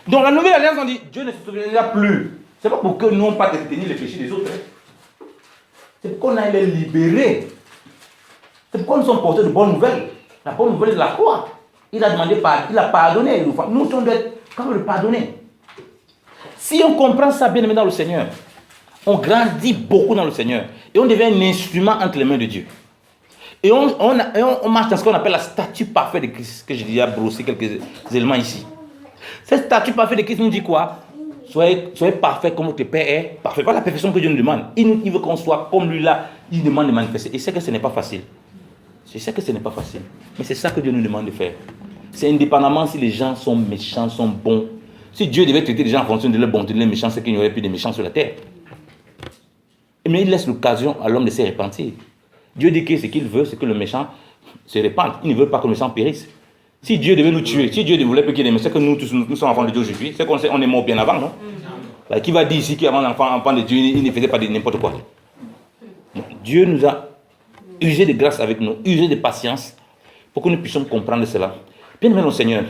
A: Donc la nouvelle alliance, on dit, Dieu ne se souviendra plus. C'est pas pour que nous n'ayons pas de retenir les péchés des autres. C'est pour qu'on aille les libérer. C'est pourquoi nous sommes porteurs de bonnes nouvelles. La bonne nouvelle de la croix. Il a demandé, il a pardonné. Nous, on doit être capable de pardonner. Si on comprend ça bien aimé dans le Seigneur, on grandit beaucoup dans le Seigneur. Et on devient un instrument entre les mains de Dieu. Et on marche dans ce qu'on appelle la statue parfaite de Christ, que j'ai déjà brossé quelques éléments ici. Cette statue parfaite de Christ nous dit quoi? Soyez parfait comme votre Père est parfait. Pas la perfection que Dieu nous demande. Il veut qu'on soit comme lui là. Il demande de manifester. Et c'est que ce n'est pas facile. Je sais que ce n'est pas facile. Mais c'est ça que Dieu nous demande de faire. C'est indépendamment si les gens sont méchants, sont bons. Si Dieu devait traiter les gens en fonction de leur bonté, de leur méchants, c'est qu'il n'y aurait plus de méchants sur la terre. Mais il laisse l'occasion à l'homme de se repentir. Dieu dit que ce qu'il veut, c'est que le méchant se répande. Il ne veut pas que le méchant périsse. Si Dieu devait nous tuer, si Dieu ne voulait plus qu'il y ait des méchants, c'est que nous tous, nous sommes enfants de Dieu aujourd'hui. C'est qu'on est mort bien avant, non? Qui va dire ici qu'avant l'enfant de Dieu, il ne faisait pas de n'importe quoi. Dieu nous a usé de grâce avec nous, usé de patience, pour que nous puissions comprendre cela. Bien aimé, mon Seigneur,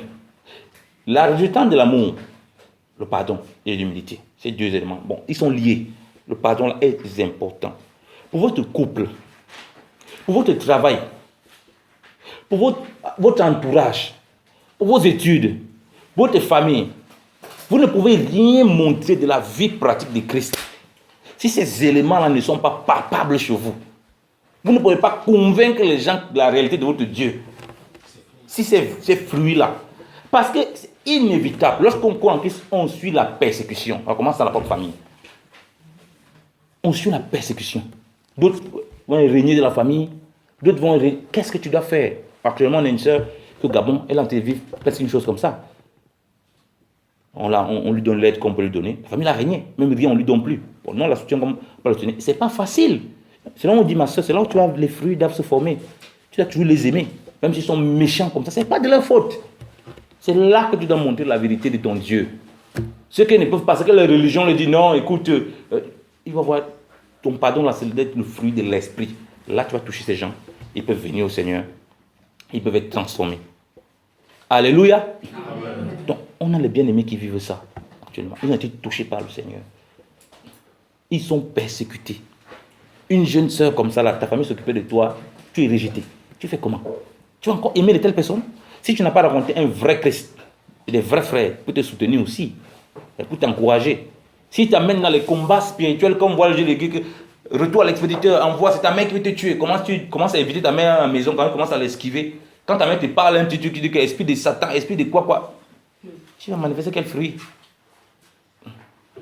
A: la résultante de l'amour, le pardon et l'humilité, ces deux éléments, bon, ils sont liés. Le pardon là est important. Pour votre couple, pour votre travail, pour votre entourage, pour vos études, votre famille, vous ne pouvez rien montrer de la vie pratique de Christ si ces éléments-là ne sont pas palpables chez vous. Vous ne pouvez pas convaincre les gens de la réalité de votre Dieu si ces fruits-là. Parce que c'est inévitable. Lorsqu'on croit en Christ, on suit la persécution. On commence dans la propre famille. On suit la persécution. D'autres vont régner de la famille. D'autres vont régner. Qu'est-ce que tu dois faire? Actuellement, on a une sœur au Gabon, elle est en train de vivre presque une chose comme ça. On lui donne l'aide qu'on peut lui donner. La famille a régné. Même bien, on ne lui donne plus. Bon, non, la soutient comme on peut la soutenir. Ce n'est pas facile. C'est là où on dit, ma soeur, c'est là où tu as les fruits doivent se former. Tu dois toujours les aimer. Même s'ils sont méchants comme ça, ce n'est pas de leur faute. C'est là que tu dois montrer la vérité de ton Dieu. Ceux qui ne peuvent pas, c'est que la religion leur dit, non, écoute, il va voir ton pardon, là, c'est d'être le fruit de l'esprit. Là, tu vas toucher ces gens. Ils peuvent venir au Seigneur. Ils peuvent être transformés. Alléluia. Amen. Donc, on a les bien-aimés qui vivent ça actuellement. Ils ont été touchés par le Seigneur. Ils sont persécutés. Une jeune sœur comme ça, là, ta famille s'occupait de toi, tu es rejeté. Tu fais comment? Tu vas encore aimer de telles personnes? Si tu n'as pas rencontré un vrai Christ, et des vrais frères pour te soutenir aussi, et pour t'encourager. Si tu t'amènes dans les combats spirituels, comme voit le jeu de Guy, retour à l'expéditeur, envoie, c'est ta mère qui veut te tuer. Comment tu commences à éviter ta mère à la maison, quand tu commences à l'esquiver? Quand ta mère te parle un petit truc, tu dis que esprit de Satan, esprit de quoi, tu vas manifester quel fruit?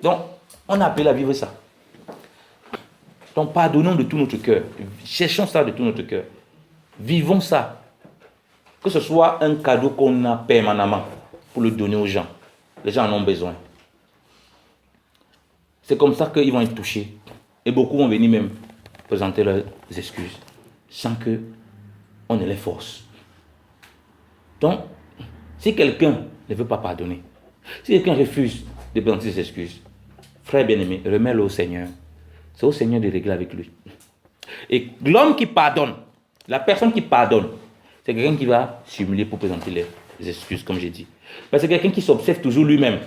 A: Donc, on a appelé à vivre ça. Donc, pardonnons de tout notre cœur. Cherchons ça de tout notre cœur. Vivons ça. Que ce soit un cadeau qu'on a permanemment pour le donner aux gens. Les gens en ont besoin. C'est comme ça qu'ils vont être touchés. Et beaucoup vont venir même présenter leurs excuses sans qu'on ne les force. Donc, si quelqu'un ne veut pas pardonner, si quelqu'un refuse de présenter ses excuses, frère bien-aimé, remets-le au Seigneur. C'est au Seigneur de régler avec lui. Et l'homme qui pardonne, la personne qui pardonne, c'est quelqu'un qui va s'humilier pour présenter les excuses, comme j'ai dit. Parce que c'est quelqu'un qui s'observe toujours lui-même.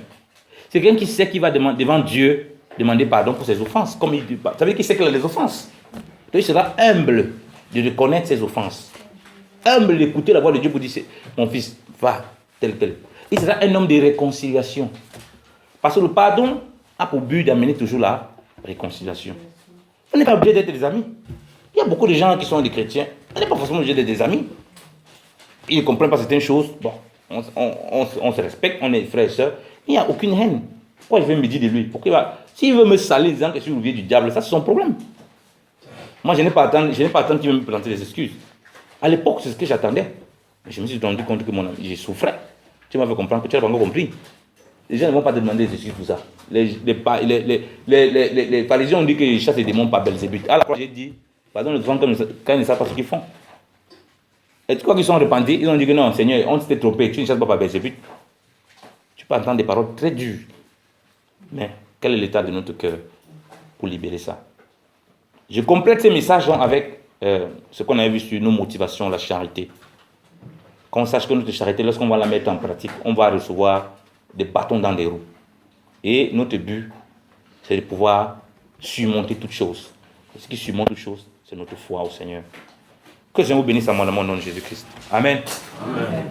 A: C'est quelqu'un qui sait qu'il va devant Dieu demander pardon pour ses offenses. Comme il dit, vous savez qu'il sait qu'il a les offenses. Donc il sera humble de reconnaître ses offenses. Humble d'écouter la voix de Dieu pour dire, mon fils, va, tel. Il sera un homme de réconciliation. Parce que le pardon a pour but d'amener toujours la réconciliation. On n'est pas obligé d'être des amis. Il y a beaucoup de gens qui sont des chrétiens. On n'est pas forcément obligé d'être des amis. Ils ne comprennent pas certaines choses. Bon, on se respecte, on est frères et sœurs. Il n'y a aucune haine. Pourquoi il veut me dire de lui? S'il veut me salir disant que je suis le vieux du diable, ça c'est son problème. Moi je n'ai pas attendu qu'il me présente des excuses. À l'époque, c'est ce que j'attendais. Mais je me suis rendu compte que mon ami, j'ai souffert. Tu m'as fait comprendre que tu n'as pas encore compris. Les gens ne vont pas te demander des excuses pour ça. Les pharisiens ont dit qu'ils chassent les démons par Belzébuth. À la fois, j'ai dit, pardon les enfants quand ils ne savent pas ce qu'ils font. Et tu crois qu'ils sont repentis? Ils ont dit que non, Seigneur, on s'était trompé, tu ne chasses pas par Belzébuth. Tu peux entendre des paroles très dures. Mais quel est l'état de notre cœur pour libérer ça? Je complète ces messages avec ce qu'on avait vu sur nos motivations, la charité. Qu'on sache que notre charité, lorsqu'on va la mettre en pratique, on va recevoir des bâtons dans les roues. Et notre but, c'est de pouvoir surmonter toutes choses. Ce qui surmonte toutes choses, c'est notre foi au Seigneur. Que Dieu vous bénisse à mon nom de Jésus-Christ. Amen. Amen.